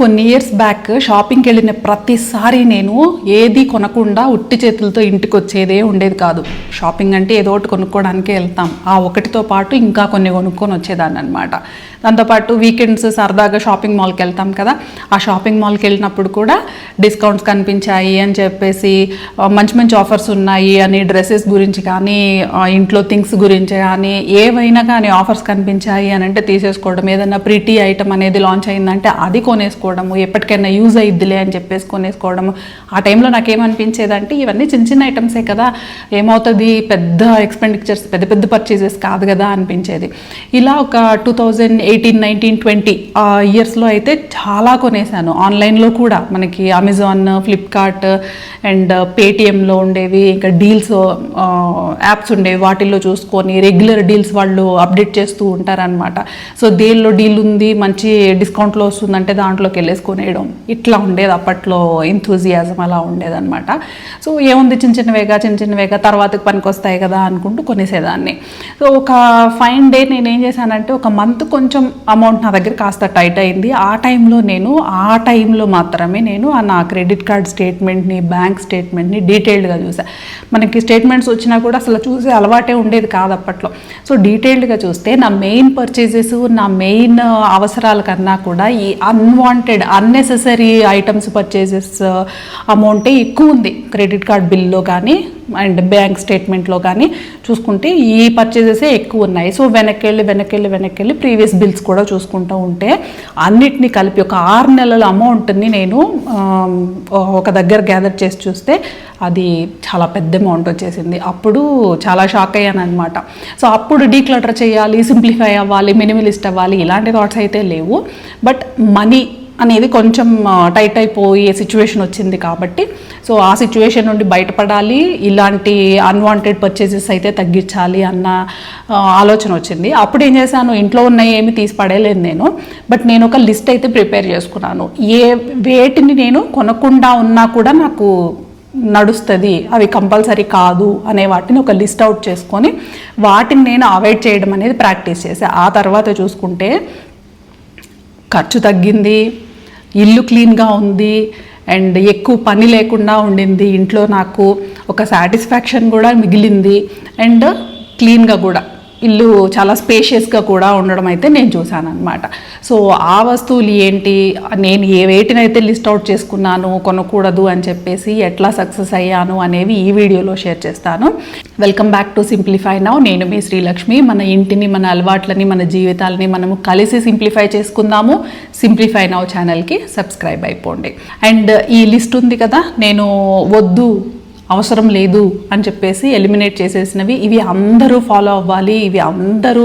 కొన్ని years back షాపింగ్కి వెళ్ళిన ప్రతిసారి నేను ఏది కొనకుండా ఉట్టి చేతులతో ఇంటికి వచ్చేదే ఉండేది కాదు. షాపింగ్ అంటే ఏదో ఒకటి కొనుక్కోవడానికే వెళ్తాం, ఆ ఒకటితో పాటు ఇంకా కొన్ని కొనుక్కొని వచ్చేదాన్ని అనమాట. దాంతోపాటు వీకెండ్స్ సరదాగా షాపింగ్ మాల్కి వెళ్తాం కదా, ఆ షాపింగ్ మాల్కి వెళ్ళినప్పుడు కూడా డిస్కౌంట్స్ కనిపించాయి అని చెప్పేసి, మంచి మంచి ఆఫర్స్ ఉన్నాయి అని డ్రెస్సెస్ గురించి కానీ ఇంట్లో థింగ్స్ గురించి కానీ ఏవైనా కానీ ఆఫర్స్ కనిపించాయి అని అంటే తీసేసుకోవడం, ఏదైనా ప్రిటీ ఐటమ్ అనేది లాంచ్ అయిందంటే అది కొనేసుకోవడము, ఎప్పటికైనా యూజ్ అయ్యిద్దిలే అని చెప్పేసి కొనేసుకోవడము. ఆ టైంలో నాకేమనిపించేదంటే ఇవన్నీ చిన్న చిన్న ఐటమ్సే కదా, ఏమవుతుంది, పెద్ద ఎక్స్పెండిచర్స్, పెద్ద పెద్ద పర్చేజెస్ కాదు కదా అనిపించేది. ఇలా ఒక 2018, 19, 20 ఇయర్స్లో అయితే చాలా కొనేసాను. ఆన్లైన్లో కూడా మనకి అమెజాన్, ఫ్లిప్కార్ట్ అండ్ పేటిఎంలో ఉండేవి, ఇంకా డీల్స్ యాప్స్ ఉండేవి, వాటిల్లో చూసుకొని రెగ్యులర్ డీల్స్ వాళ్ళు అప్డేట్ చేస్తూ ఉంటారనమాట. సో దేనిలో డీల్ ఉంది, మంచి డిస్కౌంట్లో వస్తుందంటే దాంట్లోకి వెళ్ళేసుకొనేయడం, ఇట్లా ఉండేది అప్పట్లో. ఎంథూజియాజం అలా ఉండేదన్నమాట. సో ఏముంది, చిన్న చిన్నవేగా తర్వాతకి పనికి వస్తాయి కదా అనుకుంటూ కొనేసేదాన్ని. సో ఒక ఫైన్ డే నేను ఏం చేశానంటే, ఒక మంత్ కొంచెం అమౌంట్ నా దగ్గర కాస్త టైట్ అయింది. ఆ టైంలో మాత్రమే నేను నా క్రెడిట్ కార్డ్ స్టేట్మెంట్ని, బ్యాంక్ స్టేట్మెంట్ని డీటెయిల్డ్గా చూసాను. మనకి స్టేట్మెంట్స్ వచ్చినా కూడా అసలు చూసే అలవాటే ఉండేది కాదు అప్పట్లో. సో డీటెయిల్డ్గా చూస్తే నా మెయిన్ పర్చేజెస్, నా మెయిన్ అవసరాల కన్నా కూడా ఈ అన్వాంటెడ్, అన్నెసెసరీ ఐటమ్స్ పర్చేజెస్ అమౌంటే ఎక్కువ ఉంది క్రెడిట్ కార్డ్ బిల్లో కానీ అండ్ బ్యాంక్ స్టేట్మెంట్లో కానీ చూసుకుంటే ఈ పర్చేజెసే ఎక్కువ ఉన్నాయి. సో వెనక్కి ప్రీవియస్ బిల్స్ కూడా చూసుకుంటూ ఉంటే అన్నిటినీ కలిపి ఒక 6 నెలల అమౌంట్ని నేను ఒక దగ్గర గ్యాదర్ చేసి చూస్తే అది చాలా పెద్ద అమౌంట్ వచ్చేసింది. అప్పుడు చాలా షాక్ అయ్యాను అనమాట. సో అప్పుడు డీక్లటర్ చేయాలి, సింప్లిఫై అవ్వాలి, మినిమలిస్ట్ అవ్వాలి, ఇలాంటి థాట్స్ అయితే లేవు. బట్ మనీ అనేది కొంచెం టైట్ అయిపోయే సిచ్యువేషన్ వచ్చింది కాబట్టి, సో ఆ సిచ్యువేషన్ నుండి బయటపడాలి, ఇలాంటి అన్వాంటెడ్ పర్చేసెస్ అయితే తగ్గించాలి అన్న ఆలోచన వచ్చింది. అప్పుడు ఏం చేశాను, ఇంట్లో ఉన్న ఏమి తీసి పడేయలేదు నేను, బట్ నేను ఒక లిస్ట్ అయితే ప్రిపేర్ చేసుకున్నాను. వేటిని నేను కొనకుండా ఉన్నా కూడా నాకు నడుస్తుంది, అవి కంపల్సరీ కాదు అనే వాటిని ఒక లిస్ట్ అవుట్ చేసుకొని వాటిని నేను అవాయిడ్ చేయడం అనేది ప్రాక్టీస్ చేశాను. ఆ తర్వాత చూసుకుంటే ఖర్చు తగ్గింది, ఇల్లు క్లీన్గా ఉంది అండ్ ఎక్కువ పని లేకుండా ఉండింది ఇంట్లో. నాకు ఒక సాటిస్ఫాక్షన్ కూడా మిగిలింది అండ్ క్లీన్గా కూడా, ఇల్లు చాలా స్పేషియస్గా కూడా ఉండడం అయితే నేను చూశాను అనమాట. సో ఆ వస్తువులు ఏంటి, నేను వేటినైతే లిస్ట్ అవుట్ చేసుకున్నాను కొనకూడదు అని చెప్పేసి ఎట్లా సక్సెస్ అయ్యాను అనేవి ఈ వీడియోలో షేర్ చేస్తాను. Welcome back to simplify now. నేను మీ శ్రీలక్ష్మి. మన ఇంటిని, మన అలవాట్లని, మన జీవితాలని మనము కలిసి సింప్లిఫై చేసుకుందాము. సింప్లిఫై నౌ ఛానల్కి సబ్స్క్రైబ్ అయిపోండి. అండ్ ఈ లిస్ట్ ఉంది కదా, నేను వద్దు, అవసరం లేదు అని చెప్పేసి ఎలిమినేట్ చేసేసినవి, ఇవి అందరూ ఫాలో అవ్వాలి, ఇవి అందరూ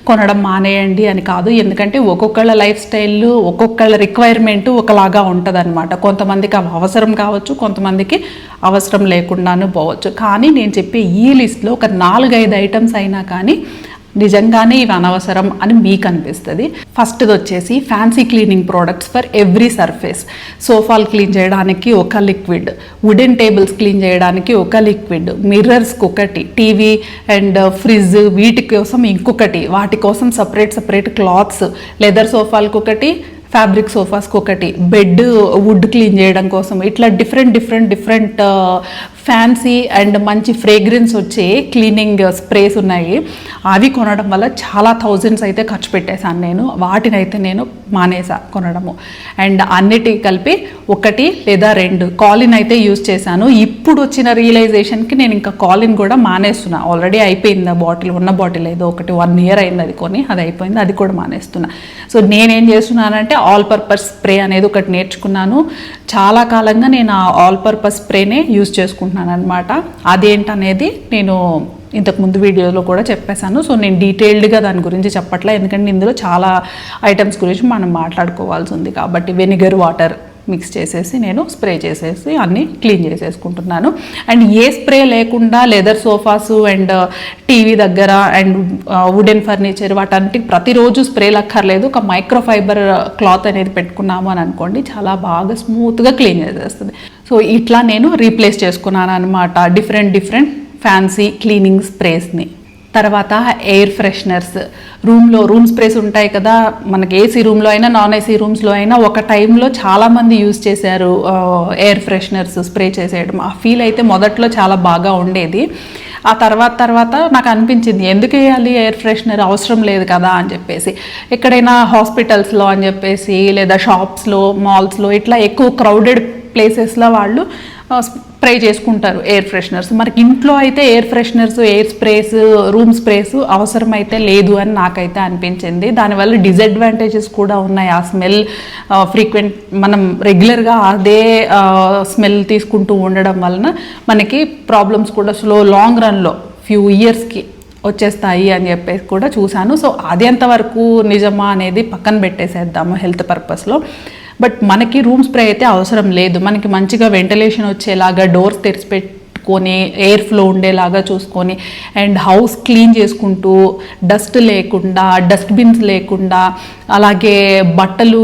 కొనడం మానేయండి అని కాదు. ఎందుకంటే ఒక్కొక్కళ్ళ లైఫ్ స్టైల్, ఒక్కొక్కళ్ళ రిక్వైర్మెంట్ ఒకలాగా ఉంటుంది అనమాట. కొంతమందికి అవి అవసరం కావచ్చు, కొంతమందికి అవసరం లేకుండానే పోవచ్చు. కానీ నేను చెప్పే ఈ లిస్ట్లో ఒక 4-5 ఐటమ్స్ అయినా కానీ నిజంగానే ఇవి అనవసరం అని మీకు అనిపిస్తుంది. ఫస్ట్ది వచ్చేసి fancy cleaning products for every surface. సోఫాలు క్లీన్ చేయడానికి ఒక లిక్విడ్, వుడెన్ టేబుల్స్ క్లీన్ చేయడానికి ఒక లిక్విడ్, మిర్రర్స్కి ఒకటి, టీవీ అండ్ ఫ్రిడ్జ్ వీటి కోసం ఇంకొకటి, వాటి కోసం సపరేట్ క్లాత్స్, లెదర్ సోఫాలకు ఒకటి, ఫ్యాబ్రిక్ సోఫాస్కి ఒకటి, బెడ్ వుడ్ క్లీన్ చేయడం కోసం, ఇట్లా డిఫరెంట్ ఫ్యాన్సీ అండ్ మంచి ఫ్రేగ్రెన్స్ వచ్చే క్లీనింగ్ స్ప్రేస్ ఉన్నాయి. అవి కొనడం వల్ల చాలా థౌజండ్స్ అయితే ఖర్చు పెట్టేశాను నేను. వాటినైతే నేను మానేసా కొనడము. అండ్ అన్నిటి కలిపి 1 లేదా 2 కాలిన్ అయితే యూజ్ చేశాను. ఇప్పుడు వచ్చిన రియలైజేషన్కి నేను ఇంకా కాలిన్ కూడా మానేస్తున్నా. ఆల్రెడీ అయిపోయింది ఆ బాటిల్, ఉన్న బాటిల్ ఏదో ఒకటి 1 year అయింది అది కొని, అది అయిపోయింది, అది కూడా మానేస్తున్నా. సో నేనేం చేస్తున్నానంటే ఆల్ పర్పస్ స్ప్రే అనేది ఒకటి నేర్చుకున్నాను. చాలా కాలంగా నేను ఆ ఆల్ పర్పస్ స్ప్రేనే యూజ్ చేసుకుంటున్నాను అనమాట. అదేంటనేది నేను ఇంతకుముందు వీడియోలో కూడా చెప్పేశాను. సో నేను డీటెయిల్డ్గా దాని గురించి చెప్పట్లే, ఎందుకంటే ఇందులో చాలా ఐటమ్స్ గురించి మనం మాట్లాడుకోవాల్సి ఉంది కాబట్టి. వెనిగర్ వాటర్ మిక్స్ చేసేసి నేను స్ప్రే చేసేసి అన్నీ క్లీన్ చేసేసుకుంటున్నాను. అండ్ ఏ స్ప్రే లేకుండా లెదర్ సోఫాసు అండ్ టీవీ దగ్గర అండ్ వుడెన్ ఫర్నిచర్ వాటన్నిటికి ప్రతిరోజు స్ప్రేలు అక్కర్లేదు. ఒక మైక్రోఫైబర్ క్లాత్ అనేది పెట్టుకున్నాము అని అనుకోండి, చాలా బాగా స్మూత్గా క్లీన్ చేసేస్తుంది. సో ఇట్లా నేను రీప్లేస్ చేసుకున్నాను అనమాట డిఫరెంట్ ఫ్యాన్సీ క్లీనింగ్ స్ప్రేస్ని. తర్వాత ఎయిర్ ఫ్రెషనర్స్, రూమ్ స్ప్రేస్ ఉంటాయి కదా, మనకి ఏసీ రూమ్లో అయినా నాన్ ఏసీ రూమ్స్లో అయినా ఒక టైంలో చాలామంది యూజ్ చేశారు ఎయిర్ ఫ్రెషనర్స్ స్ప్రే చేసేయడం. ఆ ఫీల్ అయితే మొదట్లో చాలా బాగా ఉండేది. ఆ తర్వాత నాకు అనిపించింది ఎందుకు వేయాలి ఎయిర్ ఫ్రెషనర్, అవసరం లేదు కదా అని చెప్పేసి. ఎక్కడైనా హాస్పిటల్స్లో అని చెప్పేసి లేదా షాప్స్లో మాల్స్లో ఇట్లా ఎక్కువ క్రౌడెడ్ ప్లేసెస్లో వాళ్ళు స్ప్రే చేసుకుంటారు ఎయిర్ ఫ్రెషనర్స్. మనకి ఇంట్లో అయితే air fresheners, air sprays, room sprays అవసరమైతే లేదు అని నాకైతే అనిపించింది. దానివల్ల డిసడ్వాంటేజెస్ కూడా ఉన్నాయి. ఆ స్మెల్ ఫ్రీక్వెంట్ మనం రెగ్యులర్గా అదే స్మెల్ తీసుకుంటూ ఉండడం వలన మనకి ప్రాబ్లమ్స్ కూడా లాంగ్ రన్లో ఫ్యూ ఇయర్స్కి వచ్చేస్తాయి అని చెప్పేసి కూడా చూశాను. సో అది ఎంతవరకు నిజమా అనేది పక్కన పెట్టేసేద్దాము హెల్త్ పర్పస్లో. బట్ మనకి రూమ్ స్ప్రే అయితే అవసరం లేదు. మనకి మంచిగా వెంటిలేషన్ వచ్చేలాగా డోర్స్ తెరిచిపెట్టుకొని ఎయిర్ ఫ్లో ఉండేలాగా చూసుకొని అండ్ హౌస్ క్లీన్ చేసుకుంటూ డస్ట్ లేకుండా, డస్ట్బిన్స్ లేకుండా, అలాగే బట్టలు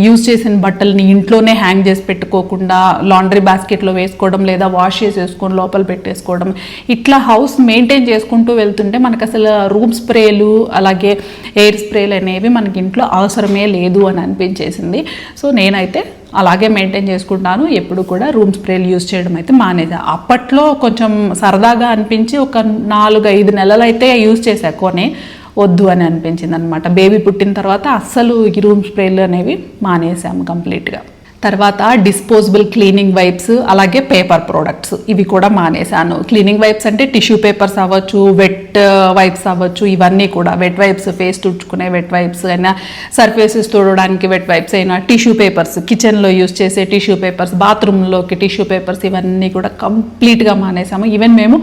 యూజ్ చేసిన బట్టల్ని ఇంట్లోనే హ్యాంగ్ చేసి పెట్టుకోకుండా లాండ్రీ బాస్కెట్లో వేసుకోవడం లేదా వాష్ చేసేసుకొని లోపల పెట్టేసుకోవడం, ఇట్లా హౌస్ మెయింటైన్ చేసుకుంటూ వెళ్తుంటే మనకు అసలు రూమ్ స్ప్రేలు అలాగే ఎయిర్ స్ప్రేలు అనేవి మనకి ఇంట్లో అవసరమే లేదు అని అనిపించేసింది. సో నేనైతే అలాగే మెయింటైన్ చేసుకుంటాను. ఎప్పుడు కూడా రూమ్ స్ప్రేలు యూజ్ చేయడం అయితే మానేసా. అప్పట్లో కొంచెం సరదాగా అనిపించి ఒక 4-5 నెలలు అయితే యూజ్ చేసా, కొని వద్దు అని అనిపించింది అనమాట. బేబీ పుట్టిన తర్వాత అస్సలు ఈ రూమ్ స్ప్రేలు అనేవి మానేసాము కంప్లీట్గా. తర్వాత డిస్పోజబుల్ క్లీనింగ్ వైప్స్ అలాగే పేపర్ ప్రోడక్ట్స్ ఇవి కూడా మానేశాను. క్లీనింగ్ వైప్స్ అంటే టిష్యూ పేపర్స్ అవ్వచ్చు, వెట్ వైప్స్ అవ్వచ్చు, ఇవన్నీ కూడా వెట్ వైప్స్, ఫేస్ తుడుచుకునే వెట్ వైప్స్ అయినా, సర్ఫేసెస్ తుడవడానికి వెట్ వైప్స్ అయినా, టిష్యూ పేపర్స్ కిచెన్లో యూజ్ చేసే టిష్యూ పేపర్స్, బాత్రూంలోకి టిష్యూ పేపర్స్, ఇవన్నీ కూడా కంప్లీట్గా మానేసాము. ఈవెన్ మేము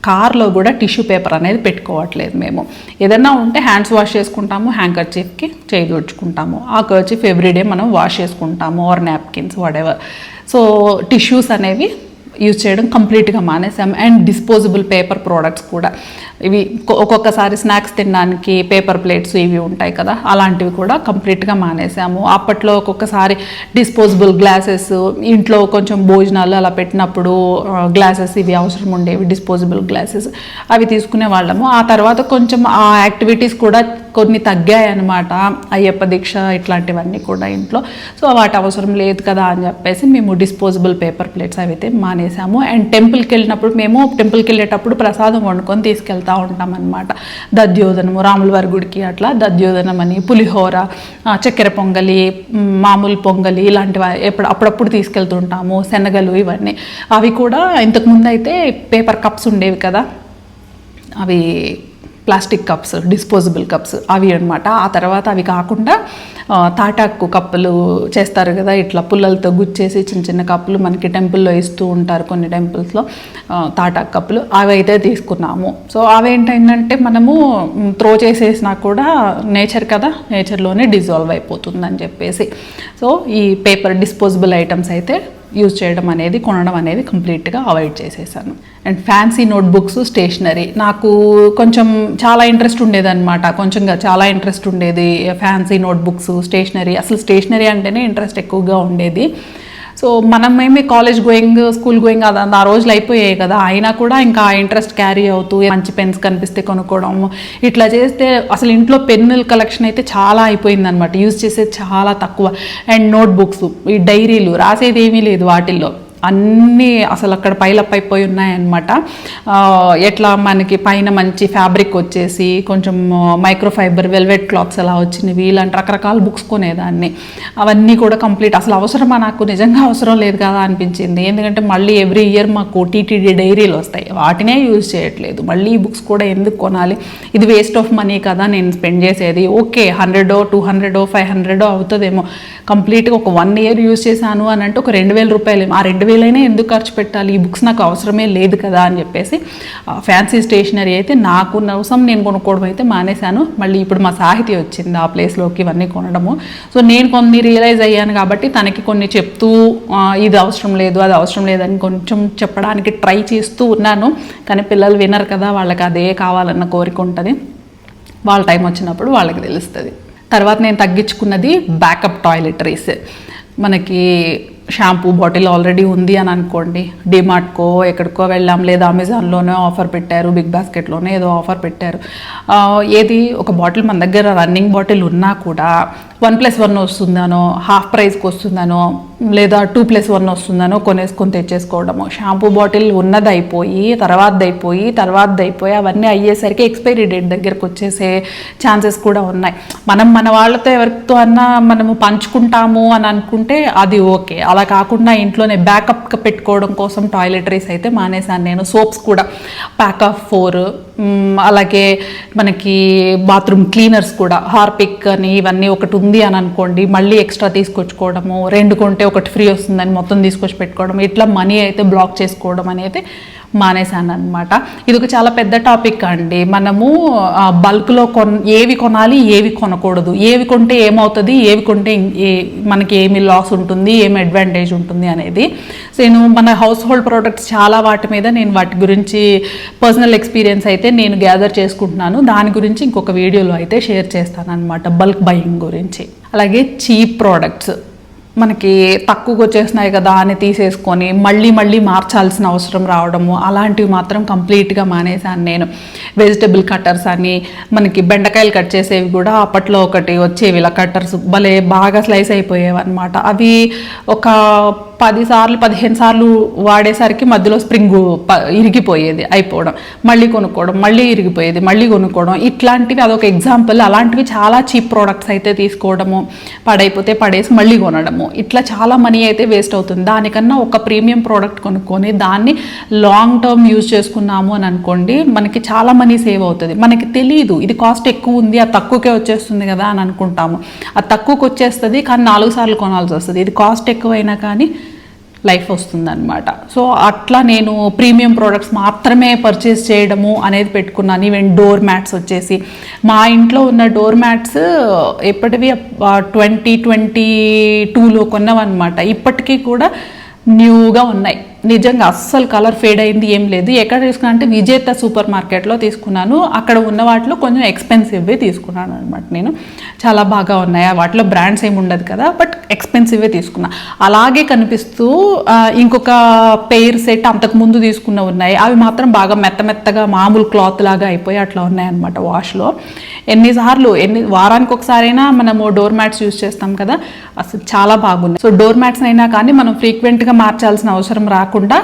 కార్లో కూడా టిష్యూ పేపర్ అనేది పెట్టుకోవట్లేదు. మేము ఏదైనా ఉంటే హ్యాండ్స్ వాష్ చేసుకుంటాము, హ్యాంకర్చీఫ్కి చేయి తుడుచుకుంటాము, ఆ కర్చీఫ్ ఎవ్రీడే మనం వాష్ చేసుకుంటాము, or napkins whatever. So tissues అనేవి యూజ్ చేయడం కంప్లీట్గా మానేసాం. అండ్ డిస్పోజబుల్ పేపర్ ప్రోడక్ట్స్ కూడా, ఇవి ఒక్కొక్కసారి స్నాక్స్ తినడానికి పేపర్ ప్లేట్స్ ఇవి ఉంటాయి కదా, అలాంటివి కూడా కంప్లీట్గా మానేసాము. అప్పట్లో ఒక్కొక్కసారి డిస్పోజబుల్ గ్లాసెస్, ఇంట్లో కొంచెం భోజనాలు అలా పెట్టినప్పుడు గ్లాసెస్ ఇవి అవసరం ఉండేవి, డిస్పోజబుల్ గ్లాసెస్ అవి తీసుకునే వాళ్ళము. ఆ తర్వాత కొంచెం ఆ యాక్టివిటీస్ కూడా కొన్ని తగ్గాయి అనమాట, అయ్యప్ప దీక్ష ఇట్లాంటివన్నీ కూడా ఇంట్లో. సో వాటి అవసరం లేదు కదా అని చెప్పేసి మేము డిస్పోజబుల్ పేపర్ ప్లేట్స్ అవి అయితే మానేసాము. అండ్ టెంపుల్కి వెళ్ళేటప్పుడు ప్రసాదం వండుకొని తీసుకెళ్తా ఉంటాం అనమాట. దధ్యోదనము, రాముల వారి గుడికి అట్లా దధ్యోదనం అని, పులిహోర, చక్కెర పొంగలి, మామూలు పొంగలి ఇలాంటివి అప్పుడప్పుడు తీసుకెళ్తుంటాము, శనగలు ఇవన్నీ. అవి కూడా ఇంతకుముందు అయితే పేపర్ కప్స్ ఉండేవి కదా, అవి ప్లాస్టిక్ కప్స్, డిస్పోజబుల్ కప్స్ అవి అనమాట. ఆ తర్వాత అవి కాకుండా తాటాకు కప్పులు చేస్తారు కదా, ఇట్లా పుల్లలతో గుచ్చేసి చిన్న చిన్న కప్పులు మనకి టెంపుల్లో ఇస్తూ ఉంటారు కొన్ని టెంపుల్స్లో, తాటాకు కప్పులు అవి అయితే తీసుకున్నాము. సో అవి ఏంటంటే మనము త్రో చేసేసినా కూడా నేచర్ కదా, నేచర్లోనే డిజాల్వ్ అయిపోతుందని చెప్పేసి సో ఈ పేపర్ డిస్పోజబుల్ ఐటమ్స్ అయితే యూజ్ చేయడం అనేది, కొనడం అనేది కంప్లీట్గా అవాయిడ్ చేసేసాను. అండ్ ఫ్యాన్సీ నోట్బుక్స్, స్టేషనరీ నాకు కొంచెం చాలా ఇంట్రెస్ట్ ఉండేదన్నమాట. చాలా ఇంట్రెస్ట్ ఉండేది ఫ్యాన్సీ నోట్బుక్స్, స్టేషనరీ. అసలు స్టేషనరీ అంటేనే ఇంట్రెస్ట్ ఎక్కువగా ఉండేది. సో మనమేమి కాలేజ్ గోయింగ్, స్కూల్ గోయింగ్ ఆ రోజులు అయిపోయాయి కదా, అయినా కూడా ఇంకా ఆ ఇంట్రెస్ట్ క్యారీ అవుతూ మంచి పెన్స్ కనిపిస్తే కొనుక్కోవడం ఇట్లా చేస్తే అసలు ఇంట్లో పెన్నుల కలెక్షన్ అయితే చాలా అయిపోయింది అనమాట. యూజ్ చేసేది చాలా తక్కువ. అండ్ నోట్బుక్స్, ఈ డైరీలు రాసేది ఏమీ లేదు వాటిల్లో, అన్నీ అసలు అక్కడ పైలప్ అయిపోయి ఉన్నాయన్నమాట. ఎట్లా మనకి పైన మంచి ఫ్యాబ్రిక్ వచ్చేసి కొంచెం మైక్రోఫైబర్ వెల్వెట్ క్లాత్స్ అలా వచ్చినవి, ఇలాంటి రకరకాల బుక్స్ కొనేదాన్ని. అవన్నీ కూడా కంప్లీట్ అసలు అవసరమా, నాకు నిజంగా అవసరం లేదు కదా అనిపించింది. ఎందుకంటే మళ్ళీ ఎవ్రీ ఇయర్ మాకు టీటీడీ డైరీలు వస్తాయి, వాటినే యూజ్ చేయట్లేదు, మళ్ళీ ఈ బుక్స్ కూడా ఎందుకు కొనాలి, ఇది వేస్ట్ ఆఫ్ మనీ కదా నేను స్పెండ్ చేసేది. ఓకే 100, 200, 500 అవుతుందేమో, కంప్లీట్గా ఒక 1 year యూజ్ చేశాను అని అంటే ఒక 2,000 రూపాయలు, ఆ 2,000 ఎందుకు ఖర్చు పెట్టాలి, ఈ బుక్స్ నాకు అవసరమే లేదు కదా అని చెప్పేసి ఫ్యాన్సీ స్టేషనరీ అయితే నాకు అవసరం నేను కొనుక్కోవడం అయితే మానేశాను. మళ్ళీ ఇప్పుడు మా సాహితీ వచ్చింది ఆ ప్లేస్లోకి ఇవన్నీ కొనడము. సో నేను కొన్ని రియలైజ్ అయ్యాను కాబట్టి తనకి కొన్ని చెప్తూ ఇది అవసరం లేదు, అది అవసరం లేదని కొంచెం చెప్పడానికి ట్రై చేస్తూ ఉన్నాను. కానీ పిల్లలు వినరు కదా, వాళ్ళకి అదే కావాలన్న కోరిక ఉంటుంది. వాళ్ళ టైం వచ్చినప్పుడు వాళ్ళకి తెలుస్తుంది. తర్వాత నేను తగ్గించుకున్నది బ్యాకప్ టాయిలెటరీస్. మనకి షాంపూ బాటిల్ ఆల్రెడీ ఉంది అని అనుకోండి, డిమార్ట్కో ఎక్కడికో వెళ్ళాం, లేదా అమెజాన్లోనే ఆఫర్ పెట్టారు, బిగ్ బాస్కెట్లోనే ఏదో ఆఫర్ పెట్టారు. ఏది ఒక బాటిల్ మన దగ్గర రన్నింగ్ బాటిల్ ఉన్నా కూడా 1+1 వస్తుందనో, హాఫ్ ప్రైస్కి వస్తుందనో, లేదా 2+1 వస్తుందనో కొనేసుకొని తెచ్చేసుకోవడము. షాంపూ బాటిల్ ఉన్నది అయిపోయి అవన్నీ అయ్యేసరికి ఎక్స్పైరీ డేట్ దగ్గరకు వచ్చేసే ఛాన్సెస్ కూడా ఉన్నాయి. మనం మన వాళ్ళతో ఎవరితో అన్నా మనము పంచుకుంటాము అని అనుకుంటే అది ఓకే. అలా కాకుండా ఇంట్లోనే బ్యాకప్గా పెట్టుకోవడం కోసం టాయిలెటరీస్ అయితే మానేశాను నేను. సోప్స్ కూడా ప్యాక్ ఆఫ్ 4, అలాగే మనకి బాత్రూమ్ క్లీనర్స్ కూడా హార్పిక్ అని ఇవన్నీ ఒకటి ఉంది అని అనుకోండి, మళ్ళీ ఎక్స్ట్రా తీసుకొచ్చుకోవడము, 2 కొంటే ఒకటి ఫ్రీ వస్తుందని మొత్తం తీసుకొచ్చి పెట్టుకోవడం, ఇట్లా మనీ అయితే బ్లాక్ చేసుకోవడం అనేది మానేశాను అనమాట. ఇది ఒక చాలా పెద్ద టాపిక్ అండి. మనము బల్క్లో ఏవి కొనాలి, ఏవి కొనకూడదు, ఏవి కొంటే ఏమవుతుంది, ఏవి కొంటే మనకి ఏమి లాస్ ఉంటుంది, ఏమి అడ్వాంటేజ్ ఉంటుంది అనేది. సో నేను మన హౌస్ హోల్డ్ ప్రోడక్ట్స్ చాలా వాటి మీద నేను వాటి గురించి పర్సనల్ ఎక్స్పీరియన్స్ అయితే నేను గ్యాదర్ చేసుకుంటున్నాను. దాని గురించి ఇంకొక వీడియోలో అయితే షేర్ చేస్తాను అనమాట, బల్క్ బయింగ్ గురించి. అలాగే చీప్ ప్రోడక్ట్స్ మనకి తక్కువగా వచ్చేసినాయి కదా అని తీసేసుకొని మళ్ళీ మార్చాల్సిన అవసరం రావడము, అలాంటివి మాత్రం కంప్లీట్గా మానేశాను నేను. వెజిటబుల్ కట్టర్స్ అని మనకి బెండకాయలు కట్ చేసేవి కూడా అప్పట్లో ఒకటి వచ్చేవి, ఇలా కట్టర్స్ భలే బాగా స్లైస్ అయిపోయేవి అనమాట. అవి ఒక 10 సార్లు 15 సార్లు వాడేసరికి మధ్యలో స్ప్రింగ్ ఇరిగిపోయేది, అయిపోవడం, మళ్ళీ కొనుక్కోవడం, మళ్ళీ ఇరిగిపోయేది, మళ్ళీ కొనుక్కోవడం, ఇట్లాంటివి అదొక ఎగ్జాంపుల్. అలాంటివి చాలా చీప్ ప్రోడక్ట్స్ అయితే తీసుకోవడము, పడైపోతే పడేసి మళ్ళీ కొనడము, ఇట్లా చాలా మనీ అయితే వేస్ట్ అవుతుంది. దానికన్నా ఒక ప్రీమియం ప్రోడక్ట్ కొనుక్కొని దాన్ని లాంగ్ టర్మ్ యూజ్ చేసుకున్నాము అని అనుకోండి, మనకి చాలా మనీ సేవ్ అవుతుంది. మనకి తెలియదు ఇది కాస్ట్ ఎక్కువ ఉంది, అది తక్కువకే వచ్చేస్తుంది కదా అని అనుకుంటాము. అది తక్కువకి వచ్చేస్తుంది కానీ 4 సార్లు కొనాల్సి వస్తుంది. ఇది కాస్ట్ ఎక్కువైనా కానీ లైఫ్ వస్తుందన్నమాట. సో అట్లా నేను ప్రీమియం ప్రోడక్ట్స్ మాత్రమే పర్చేస్ చేయడము అనేది పెట్టుకున్నాను. ఈవెన్ డోర్ మ్యాట్స్ వచ్చేసి మా ఇంట్లో ఉన్న డోర్ మ్యాట్స్ ఎప్పటివి 2022లో కొన్నవన్నమాట. ఇప్పటికీ కూడా న్యూగా ఉన్నాయి. నిజంగా అస్సలు కలర్ ఫేడ్ అయింది ఏం లేదు. ఎక్కడ తీసుకున్నా అంటే విజేత సూపర్ మార్కెట్లో తీసుకున్నాను. అక్కడ ఉన్న వాటిలో కొంచెం ఎక్స్పెన్సివ్వే తీసుకున్నాను అనమాట నేను. చాలా బాగా ఉన్నాయి. వాటిలో బ్రాండ్స్ ఏమి ఉండదు కదా, బట్ ఎక్స్పెన్సివ్వే తీసుకున్నా. అలాగే కనిపిస్తూ ఇంకొక పెయిర్ సెట్ అంతకుముందు తీసుకున్న ఉన్నాయి. అవి మాత్రం బాగా మెత్తగా మామూలు క్లాత్ లాగా అయిపోయి అట్లా ఉన్నాయన్నమాట వాష్లో. వారానికి ఒకసారైనా మనము డోర్ మ్యాట్స్ యూజ్ చేస్తాం కదా, అసలు చాలా బాగున్నాయి. సో డోర్ మ్యాట్స్ అయినా కానీ మనం ఫ్రీక్వెంట్గా మార్చాల్సిన అవసరం రాకుండా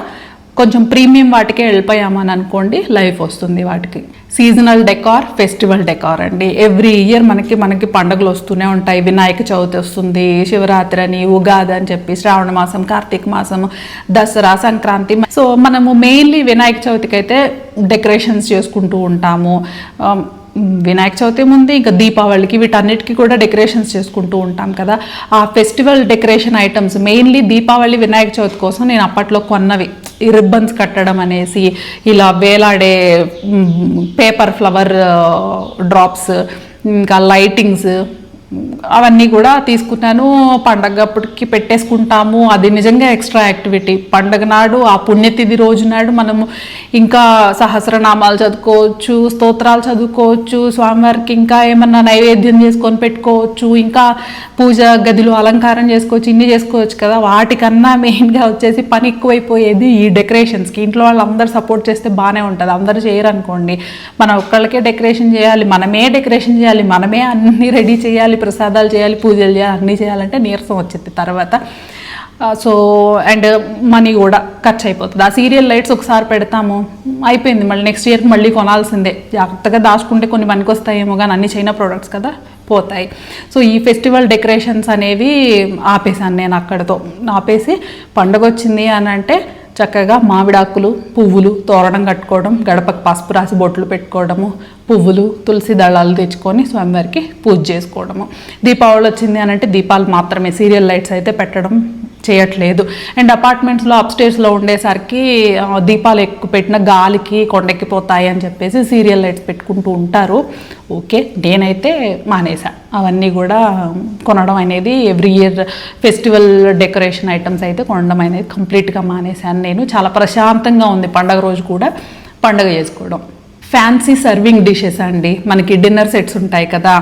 కొంచెం ప్రీమియం వాటికే వెళ్ళిపోయామని అనుకోండి, లైఫ్ వస్తుంది వాటికి. సీజనల్ డెకార్, ఫెస్టివల్ డెకార్ అండి. ఎవ్రీ ఇయర్ మనకి పండుగలు వస్తూనే ఉంటాయి. వినాయక చవితి వస్తుంది, శివరాత్రి అని, ఉగాది అని చెప్పి, శ్రావణ మాసం, కార్తీక మాసం, దసరా, సంక్రాంతి. సో మనము మెయిన్లీ వినాయక చవితికి అయితే డెకరేషన్స్ చేసుకుంటూ ఉంటాము. వినాయక చవితి ముందు ఇంకా దీపావళికి, వీటన్నిటికీ కూడా డెకరేషన్స్ చేసుకుంటూ ఉంటాం కదా. ఆ festival decoration items mainly Deepavali, Vinayaka Chavithi కోసం నేను అప్పట్లో కొన్నవి. ఈ రిబ్బన్స్ కట్టడం అనేసి, ఇలా వేలాడే పేపర్ ఫ్లవర్ డ్రాప్స్, ఇంకా లైటింగ్స్, అవన్నీ కూడా తీసుకున్నాను. పండగప్పటికి పెట్టేసుకుంటాము. అది నిజంగా ఎక్స్ట్రా యాక్టివిటీ. పండగ నాడు, ఆ పుణ్యతిథి రోజు నాడు మనము ఇంకా సహస్రనామాలు చదువుకోవచ్చు, స్తోత్రాలు చదువుకోవచ్చు, స్వామివారికి ఇంకా ఏమన్నా నైవేద్యం చేసుకొని పెట్టుకోవచ్చు, ఇంకా పూజ గదిలో అలంకారం చేసుకోవచ్చు, ఇన్ని చేసుకోవచ్చు కదా. వాటికన్నా మెయిన్గా వచ్చేసి పని ఎక్కువైపోయేది ఈ డెకరేషన్స్కి. ఇంట్లో వాళ్ళు అందరు సపోర్ట్ చేస్తే బాగానే ఉంటుంది. అందరూ చేయరు అనుకోండి, మన ఒక్కళ్ళకే డెకరేషన్ చేయాలి, మనమే డెకరేషన్ చేయాలి, మనమే అన్నీ రెడీ చేయాలి, ప్రసాదాలు చేయాలి, పూజలు చేయాలి, అన్నీ చేయాలంటే నీరసం వచ్చింది తర్వాత. సో అండ్ మనీ కూడా ఖర్చు అయిపోతుంది. ఆ సీరియల్ లైట్స్ ఒకసారి పెడతాము, అయిపోయింది, మళ్ళీ నెక్స్ట్ ఇయర్కి మళ్ళీ కొనాల్సిందే. జాగ్రత్తగా దాచుకుంటే కొన్ని పనికి వస్తాయేమో కానీ అన్ని చైనా ప్రోడక్ట్స్ కదా, పోతాయి. సో ఈ ఫెస్టివల్ డెకరేషన్స్ అనేవి ఆపేసాను నేను. అక్కడతో ఆపేసి పండుగ వచ్చింది అని అంటే చక్కగా మామిడాకులు, పువ్వులు, తోరణం కట్టుకోవడం, గడపకు పసుపు రాసి బొట్లు పెట్టుకోవడము, పువ్వులు, తులసి దళాలు తెచ్చుకొని స్వామివారికి పూజ చేసుకోవడము. దీపావళి వచ్చింది అని అంటే దీపాలు మాత్రమే, సీరియల్ లైట్స్ అయితే పెట్టడం చేయట్లేదు. అండ్ అపార్ట్మెంట్స్లో అప్స్టేర్స్లో ఉండేసరికి దీపాలు ఎక్కువ పెట్టిన గాలికి కొండెక్కిపోతాయి అని చెప్పేసి సీరియల్ లైట్స్ పెట్టుకుంటూ ఉంటారు. ఓకే, నేనైతే మానేసా అవన్నీ కూడా కొనడం అనేది. Every year festival decoration items అయితే కొనడం అనేది కంప్లీట్గా మానేశాను నేను. చాలా ప్రశాంతంగా ఉంది పండగ రోజు కూడా పండగ చేసుకోవడం. ఫ్యాన్సీ సర్వింగ్ డిషెస్ అండి, మనకి డిన్నర్ సెట్స్ ఉంటాయి కదా,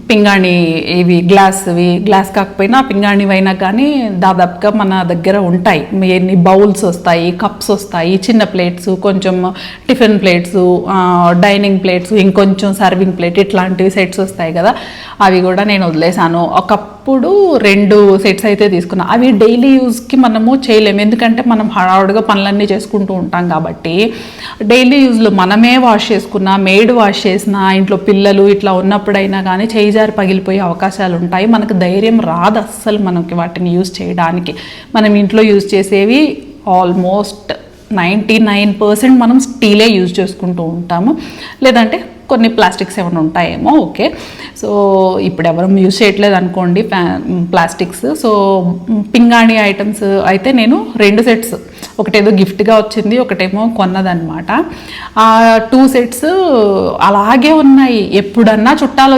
పింగాణి ఇవి గ్లాస్ కాకపోయినా పింగాణివి అయినా కానీ దాదాపుగా మన దగ్గర ఉంటాయి. ఎన్ని బౌల్స్ వస్తాయి, కప్స్ వస్తాయి, చిన్న ప్లేట్స్, కొంచెం టిఫిన్ ప్లేట్స్, డైనింగ్ ప్లేట్స్, ఇంకొంచెం సర్వింగ్ ప్లేట్, ఇట్లాంటివి సెట్స్ వస్తాయి కదా, అవి కూడా నేను వదిలేసాను. ఒకప్పుడు 2 సెట్స్ అయితే తీసుకున్నా. అవి డైలీ యూజ్కి మనము చేయలేము, ఎందుకంటే మనం హడావుడిగా పనులన్నీ చేసుకుంటూ ఉంటాం కాబట్టి. డైలీ యూజ్లో మనమే వాష్ చేసుకున్నా, మెయిడ్ వాష్ చేసినా, ఇంట్లో పిల్లలు ఇట్లా ఉన్నప్పుడైనా కానీ చేయి జారి పగిలిపోయే అవకాశాలు ఉంటాయి. మనకు ధైర్యం రాదు అస్సలు మనకి వాటిని యూజ్ చేయడానికి. మనం ఇంట్లో యూజ్ చేసేవి ఆల్మోస్ట్ 99% మనం స్టీలే యూజ్ చేసుకుంటూ ఉంటాము, లేదంటే కొన్ని ప్లాస్టిక్స్ ఏమైనా ఉంటాయేమో. ఓకే, సో ఇప్పుడు ఎవరు యూజ్ చేయట్లేదు అనుకోండి ప్లాస్టిక్స్. సో పింగాణి ఐటమ్స్ అయితే నేను 2 సెట్స్, ఒకటేదో గిఫ్ట్గా వచ్చింది, ఒకటేమో కొన్నదనమాట. ఆ 2 సెట్స్ అలాగే ఉన్నాయి. ఎప్పుడన్నా చుట్టాలు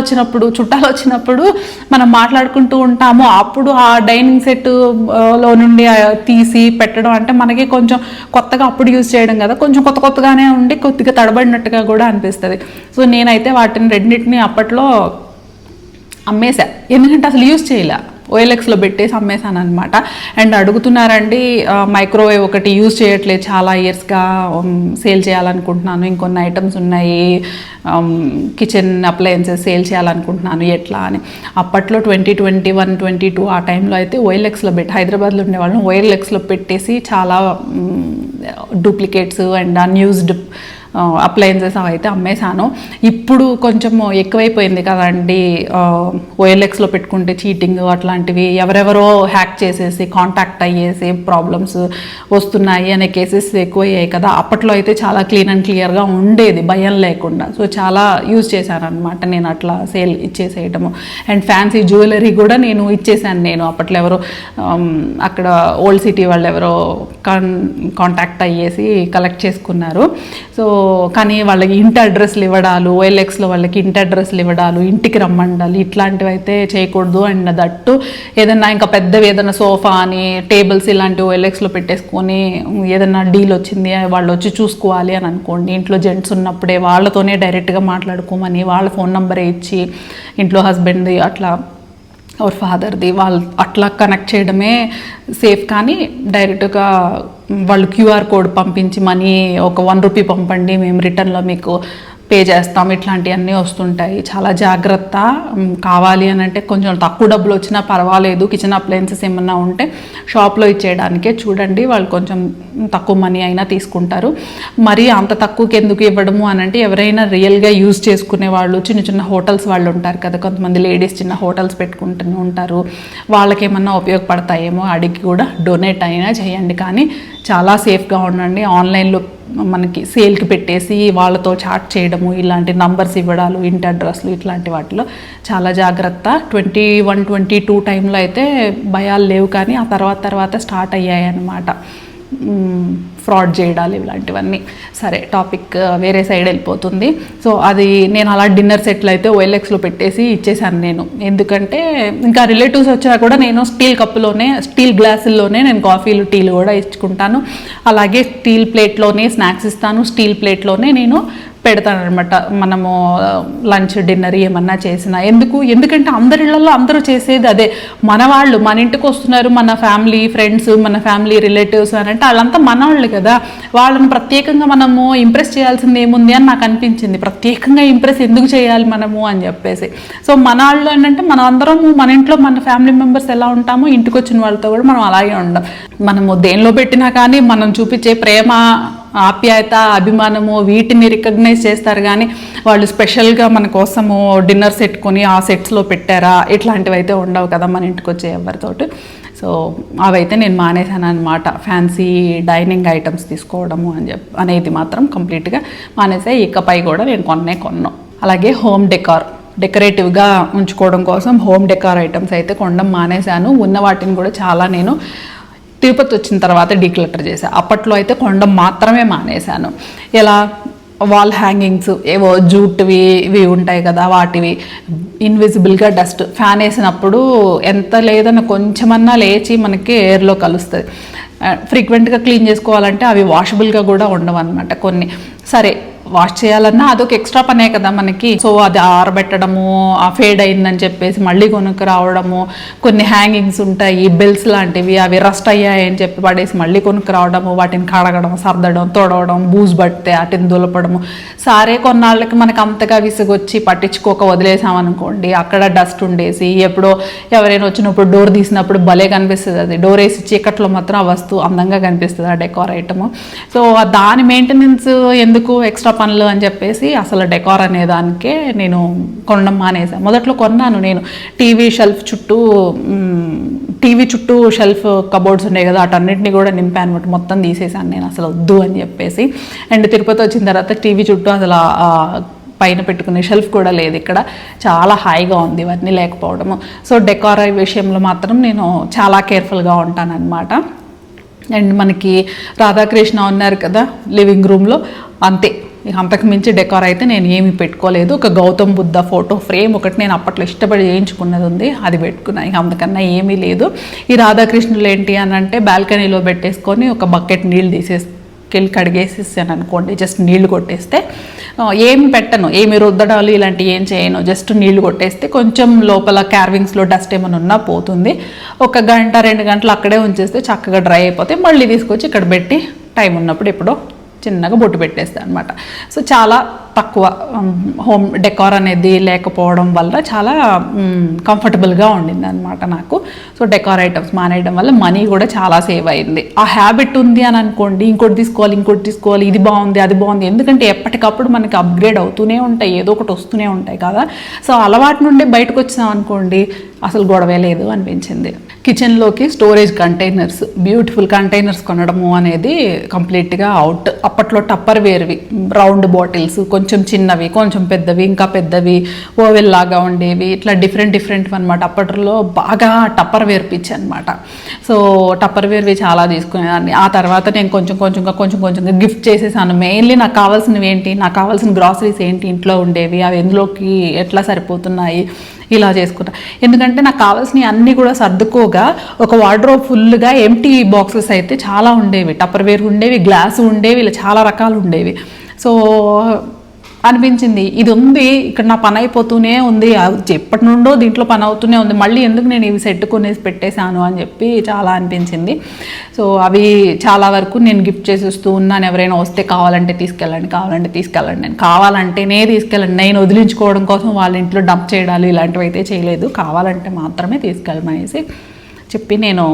వచ్చినప్పుడు మనం మాట్లాడుకుంటూ ఉంటాము, అప్పుడు ఆ డైనింగ్ సెట్లో నుండి తీసి పెట్టడం అంటే మనకి కొంచెం కొత్తగా అప్పుడు యూజ్ చేయడం కదా, కొంచెం కొత్తగానే ఉండి కొద్దిగా తడబడినట్టుగా కూడా అనిపిస్తుంది. సో నేనైతే వాటిని రెండింటిని అప్పట్లో అమ్మేశా, ఎందుకంటే అసలు యూజ్ చేయలే. OLXలో పెట్టేసి అమ్మేశాను అనమాట. అండ్ అడుగుతున్నారండి, మైక్రోవేవ్ ఒకటి యూజ్ చేయట్లేదు, చాలా ఇయర్స్గా సేల్ చేయాలనుకుంటున్నాను, ఇంకొన్ని ఐటమ్స్ ఉన్నాయి, కిచెన్ అప్లయన్సెస్ సేల్ చేయాలనుకుంటున్నాను, ఎట్లా అని. అప్పట్లో 2021, 2022 ఆ టైంలో అయితే OLXలో హైదరాబాద్లో ఉండేవాళ్ళం, OLXలో పెట్టేసి చాలా డూప్లికేట్స్ అండ్ అన్యూజ్డ్ అప్లయన్సెస్ అవైతే అమ్మేశాను. ఇప్పుడు కొంచెం ఎక్కువైపోయింది కదండి, OLXలో పెట్టుకుంటే చీటింగ్ అట్లాంటివి, ఎవరెవరో హ్యాక్ చేసేసి కాంటాక్ట్ అయ్యేసి ప్రాబ్లమ్స్ వస్తున్నాయి అనే కేసెస్ ఎక్కువయ్యాయి కదా. అప్పట్లో అయితే చాలా క్లీన్ అండ్ క్లియర్గా ఉండేది, భయం లేకుండా. సో చాలా యూజ్ చేశాను అనమాట నేను అట్లా సేల్ ఇచ్చేసేయటము. అండ్ ఫ్యాన్సీ జ్యువెలరీ కూడా నేను ఇచ్చేసాను. నేను అప్పట్లో ఎవరో అక్కడ ఓల్డ్ సిటీ వాళ్ళు ఎవరో కాంటాక్ట్ అయ్యేసి కలెక్ట్ చేసుకున్నారు. సో కానీ వాళ్ళకి ఇంటి అడ్రస్లు ఇవ్వడాలు, OLXలో వాళ్ళకి ఇంటి అడ్రస్లు ఇవ్వడాలు, ఇంటికి రమ్మండాలి, ఇట్లాంటివి అయితే చేయకూడదు. అండ్ దట్టు ఏదన్నా ఇంకా పెద్దవి ఏదైనా సోఫా అని టేబుల్స్ ఇలాంటివి OLXలో పెట్టేసుకొని ఏదన్నా డీల్ వచ్చింది వాళ్ళు వచ్చి చూసుకోవాలి అని అనుకోండి, ఇంట్లో జెంట్స్ ఉన్నప్పుడే వాళ్ళతోనే డైరెక్ట్గా మాట్లాడుకోమని వాళ్ళ ఫోన్ నెంబరే ఇచ్చి, ఇంట్లో హస్బెండ్ది అట్లా అవర్ ఫాదర్ది వాళ్ళు అట్లా కనెక్ట్ చేయడమే సేఫ్. కానీ డైరెక్ట్గా వాళ్ళు QR కోడ్ పంపించి మనీ ఒక ₹1 పంపండి, మేము రిటర్న్లో మీకు పే చేస్తాం, ఇట్లాంటివన్నీ వస్తుంటాయి. చాలా జాగ్రత్త. కావాలి అని అంటే కొంచెం తక్కువ డబ్బులు వచ్చినా పర్వాలేదు, కిచెన్ అప్లయన్సెస్ ఏమన్నా ఉంటే షాప్లో ఇచ్చేయడానికే చూడండి, వాళ్ళు కొంచెం తక్కువ మనీ అయినా తీసుకుంటారు. మరి అంత తక్కువకి ఎందుకు ఇవ్వడము అని అంటే, ఎవరైనా రియల్గా యూజ్ చేసుకునే వాళ్ళు, చిన్న చిన్న హోటల్స్ వాళ్ళు ఉంటారు కదా, కొంతమంది లేడీస్ చిన్న హోటల్స్ పెట్టుకుంటూ ఉంటారు, వాళ్ళకి ఏమన్నా ఉపయోగపడతాయేమో అడిగి కూడా డొనేట్ అయినా చేయండి. కానీ చాలా సేఫ్గా ఉండండి. ఆన్లైన్లో మనకి సేల్కి పెట్టేసి వాళ్ళతో చాట్ చేయడము, ఇలాంటి నంబర్స్ ఇవ్వడాలు, ఇంటి అడ్రస్లు, ఇట్లాంటి వాటిలో చాలా జాగ్రత్త. 21, 22 టైంలో అయితే భయాలు లేవు, కానీ ఆ తర్వాత స్టార్ట్ అయ్యాయి అన్నమాట ఫ్రాడ్ చేయడాలు ఇలాంటివన్నీ. సరే, టాపిక్ వేరే సైడ్ వెళ్ళిపోతుంది. సో అది నేను అలా డిన్నర్ సెట్లు అయితే OLXలో పెట్టేసి ఇచ్చేసాను నేను. ఎందుకంటే ఇంకా రిలేటివ్స్ వచ్చినా కూడా నేను స్టీల్ గ్లాసుల్లోనే నేను కాఫీలు, టీలు కూడా ఇచ్చుకుంటాను. అలాగే స్టీల్ ప్లేట్లోనే స్నాక్స్ ఇస్తాను, స్టీల్ ప్లేట్లోనే నేను పెడతానమాట. మనము లంచ్, డిన్నర్ ఏమన్నా చేసినా. ఎందుకంటే అందరిళ్ళల్లో అందరూ చేసేది అదే. మన వాళ్ళు మన ఇంటికి వస్తున్నారు, మన ఫ్యామిలీ ఫ్రెండ్స్, మన ఫ్యామిలీ రిలేటివ్స్ అని అంటే వాళ్ళంతా మన వాళ్ళు కదా, వాళ్ళని ప్రత్యేకంగా మనము ఇంప్రెస్ చేయాల్సింది ఏముంది అని నాకు అనిపించింది. ప్రత్యేకంగా ఇంప్రెస్ ఎందుకు చేయాలి మనము అని చెప్పేసి. సో మన వాళ్ళు ఏంటంటే మన అందరము మన ఇంట్లో మన ఫ్యామిలీ మెంబర్స్ ఎలా ఉంటామో ఇంటికి వచ్చిన వాళ్ళతో కూడా మనం అలాగే ఉండం. మనము దేనిలో పెట్టినా కానీ మనం చూపించే ప్రేమ, ఆప్యాయత, అభిమానము వీటిని రికగ్నైజ్ చేస్తారు. కానీ వాళ్ళు స్పెషల్గా మన కోసము డిన్నర్ సెట్ కొని ఆ సెట్స్లో పెట్టారా ఇట్లాంటివి అయితే ఉండవు కదా మన ఇంటికి వచ్చే ఎవరితోటి. సో అవైతే నేను మానేశాను అనమాట. ఫ్యాన్సీ డైనింగ్ ఐటమ్స్ తీసుకోవడము అనేది మాత్రం కంప్లీట్గా మానేసా. ఇకపై కూడా నేను కొన్నాను. అలాగే హోమ్ డెకరేటివ్గా ఉంచుకోవడం కోసం హోమ్ డెకార్ ఐటమ్స్ అయితే కొనడం మానేశాను. ఉన్న వాటిని కూడా చాలా నేను తిరుపతి వచ్చిన తర్వాత డీక్లటర్ చేశాను. అప్పట్లో అయితే కొనడం మాత్రమే మానేశాను. ఎలా వాల్ హ్యాంగింగ్స్ ఏవో జూట్వి ఇవి ఉంటాయి కదా, వాటివి ఇన్విజిబుల్గా డస్ట్ ఫ్యాన్ వేసినప్పుడు ఎంత లేదన్న కొంచెమన్నా లేచి మనకి ఎయిర్లో కలుస్తుంది. ఫ్రీక్వెంట్గా క్లీన్ చేసుకోవాలంటే అవి వాషబుల్గా కూడా ఉండవు అనమాట కొన్ని. సరే, వాష్ చేయాలన్నా అదొక ఎక్స్ట్రా పనే కదా మనకి. సో అది ఆరబెట్టడము, ఆ ఫేడ్ అయిందని చెప్పేసి మళ్ళీ కొనుక్కు రావడము, కొన్ని హ్యాంగింగ్స్ ఉంటాయి బెల్స్ లాంటివి, అవి రస్ట్ అయ్యాయని చెప్పి పడేసి మళ్ళీ కొనుక్కు రావడము, వాటిని కడగడం, సర్దడం, తొడవడం, బూజు పడితే వాటిని దులపడము. సారే కొన్నాళ్ళకి మనకు అంతగా విసుగొచ్చి పట్టించుకోక వదిలేసామనుకోండి, అక్కడ డస్ట్ ఉండేసి ఎప్పుడో ఎవరైనా వచ్చినప్పుడు డోర్ తీసినప్పుడు భలే కనిపిస్తుంది. అది డోర్ వేసి చీకట్లో మాత్రం ఆ వస్తువు అందంగా కనిపిస్తుంది, ఆ డెకార్ ఐటమ్. సో దాని మెయింటెనెన్స్ ఎందుకు ఎక్స్ట్రా పనులు అని చెప్పేసి అసలు డెకార్ అనే దానికే నేను కొనడం మానేసాను. మొదట్లో కొన్నాను నేను టీవీ చుట్టూ షెల్ఫ్ కబోర్డ్స్ ఉన్నాయి కదా, అటన్నిటిని కూడా నింపాను అనమాట. మొత్తం తీసేసాను నేను, అసలు వద్దు అని చెప్పేసి. అండ్ తిరుపతి వచ్చిన తర్వాత టీవీ చుట్టూ అసలు పైన పెట్టుకునే షెల్ఫ్ కూడా లేదు ఇక్కడ. చాలా హాయిగా ఉంది ఇవన్నీ లేకపోవడము. సో డెకార్ విషయంలో మాత్రం నేను చాలా కేర్ఫుల్గా ఉంటానన్నమాట. అండ్ మనకి రాధాకృష్ణ ఉన్నారు కదా లివింగ్ రూమ్లో, అంతే. అంతకు మించి డెకార్ అయితే నేను ఏమి పెట్టుకోలేదు. ఒక గౌతమ్ బుద్ధ ఫోటో ఫ్రేమ్ ఒకటి నేను అప్పట్లో ఇష్టపడి చేయించుకున్నది ఉంది, అది పెట్టుకున్నాను. ఇక అంతకన్నా ఏమీ లేదు. ఈ రాధాకృష్ణులు ఏంటి అని అంటే బాల్కనీలో పెట్టేసుకొని ఒక బకెట్ నీళ్ళు తీసేసుకెళ్ళి కడిగేసేసాను అనుకోండి, జస్ట్ నీళ్లు కొట్టేస్తే, ఏమి పెట్టను, ఏమి రుద్దడాలు ఇలాంటివి ఏం చేయను, జస్ట్ నీళ్లు కొట్టేస్తే కొంచెం లోపల క్యార్వింగ్స్లో డస్ట్ ఏమైనా ఉన్నా పోతుంది. 1 గంట 2 గంటలు అక్కడే ఉంచేస్తే చక్కగా డ్రై అయిపోతే మళ్ళీ తీసుకొచ్చి ఇక్కడ పెట్టి టైం ఉన్నప్పుడు ఎప్పుడో చిన్నగా బొట్టు పెట్టేస్తాను అనమాట. సో చాలా తక్కువ హోమ్ డెకార్ అనేది లేకపోవడం వల్ల చాలా కంఫర్టబుల్గా ఉండింది అనమాట నాకు. సో డెకార్ ఐటమ్స్ మానేయడం వల్ల మనీ కూడా చాలా సేవ్ అయింది. ఆ హ్యాబిట్ ఉంది అని అనుకోండి, ఇంకోటి తీసుకోవాలి, ఇది బాగుంది, అది బాగుంది, ఎందుకంటే ఎప్పటికప్పుడు మనకి అప్గ్రేడ్ అవుతూనే ఉంటాయి, ఏదో ఒకటి వస్తూనే ఉంటాయి కదా. సో అలవాటు నుండి బయటకు వచ్చినాం అనుకోండి, అసలు గొడవే లేదు అనిపించింది. కిచెన్లోకి స్టోరేజ్ కంటైనర్స్, బ్యూటిఫుల్ కంటైనర్స్ కొనడము అనేది కంప్లీట్గా అవుట్. అప్పట్లో టప్పర్ వేర్వి రౌండ్ బాటిల్స్, కొంచెం చిన్నవి, కొంచెం పెద్దవి, ఇంకా పెద్దవి, ఓవెల్ లాగా ఉండేవి, ఇట్లా డిఫరెంట్ అనమాట. అప్పట్లో బాగా టప్పర్ వేర్ పిచ్చి అనమాట. సో టప్పర్ వేర్వి చాలా తీసుకునేదాన్ని. ఆ తర్వాత నేను కొంచెంగా గిఫ్ట్ చేసేసాను. మెయిన్లీ నాకు కావాల్సినవి ఏంటి, నాకు కావాల్సిన గ్రాసరీస్ ఏంటి ఇంట్లో ఉండేవి, అవి ఎందులోకి ఎట్లా సరిపోతున్నాయి, ఇలా చేసుకున్నా. ఎందుకంటే నాకు కావాల్సినవి అన్నీ కూడా సర్దుకోగా ఒక వార్డ్రోబ్ ఫుల్గా ఎంటీ బాక్సెస్ అయితే చాలా ఉండేవి. టప్పర్ వేర్ ఉండేవి, గ్లాసు ఉండేవి, ఇలా చాలా రకాలు ఉండేవి. సో అనిపించింది, ఇది ఉంది ఇక్కడ, నా పని అయిపోతూనే ఉంది, ఎప్పటి నుండో దీంట్లో పని అవుతూనే ఉంది, మళ్ళీ ఎందుకు నేను ఇవి సెట్ కొనేసి పెట్టేశాను అని చెప్పి చాలా అనిపించింది. సో అవి చాలా వరకు నేను గిఫ్ట్ చేసేస్తూ ఉన్నాను. ఎవరైనా వస్తే కావాలంటే తీసుకెళ్ళండి, నేను కావాలంటేనే తీసుకెళ్ళండి, నేను వదిలించుకోవడం కోసం వాళ్ళ ఇంట్లో డంప్ చేయడాలు ఇలాంటివి అయితే చేయలేదు. కావాలంటే మాత్రమే తీసుకెళ్ళమనేసి చెప్పి నేను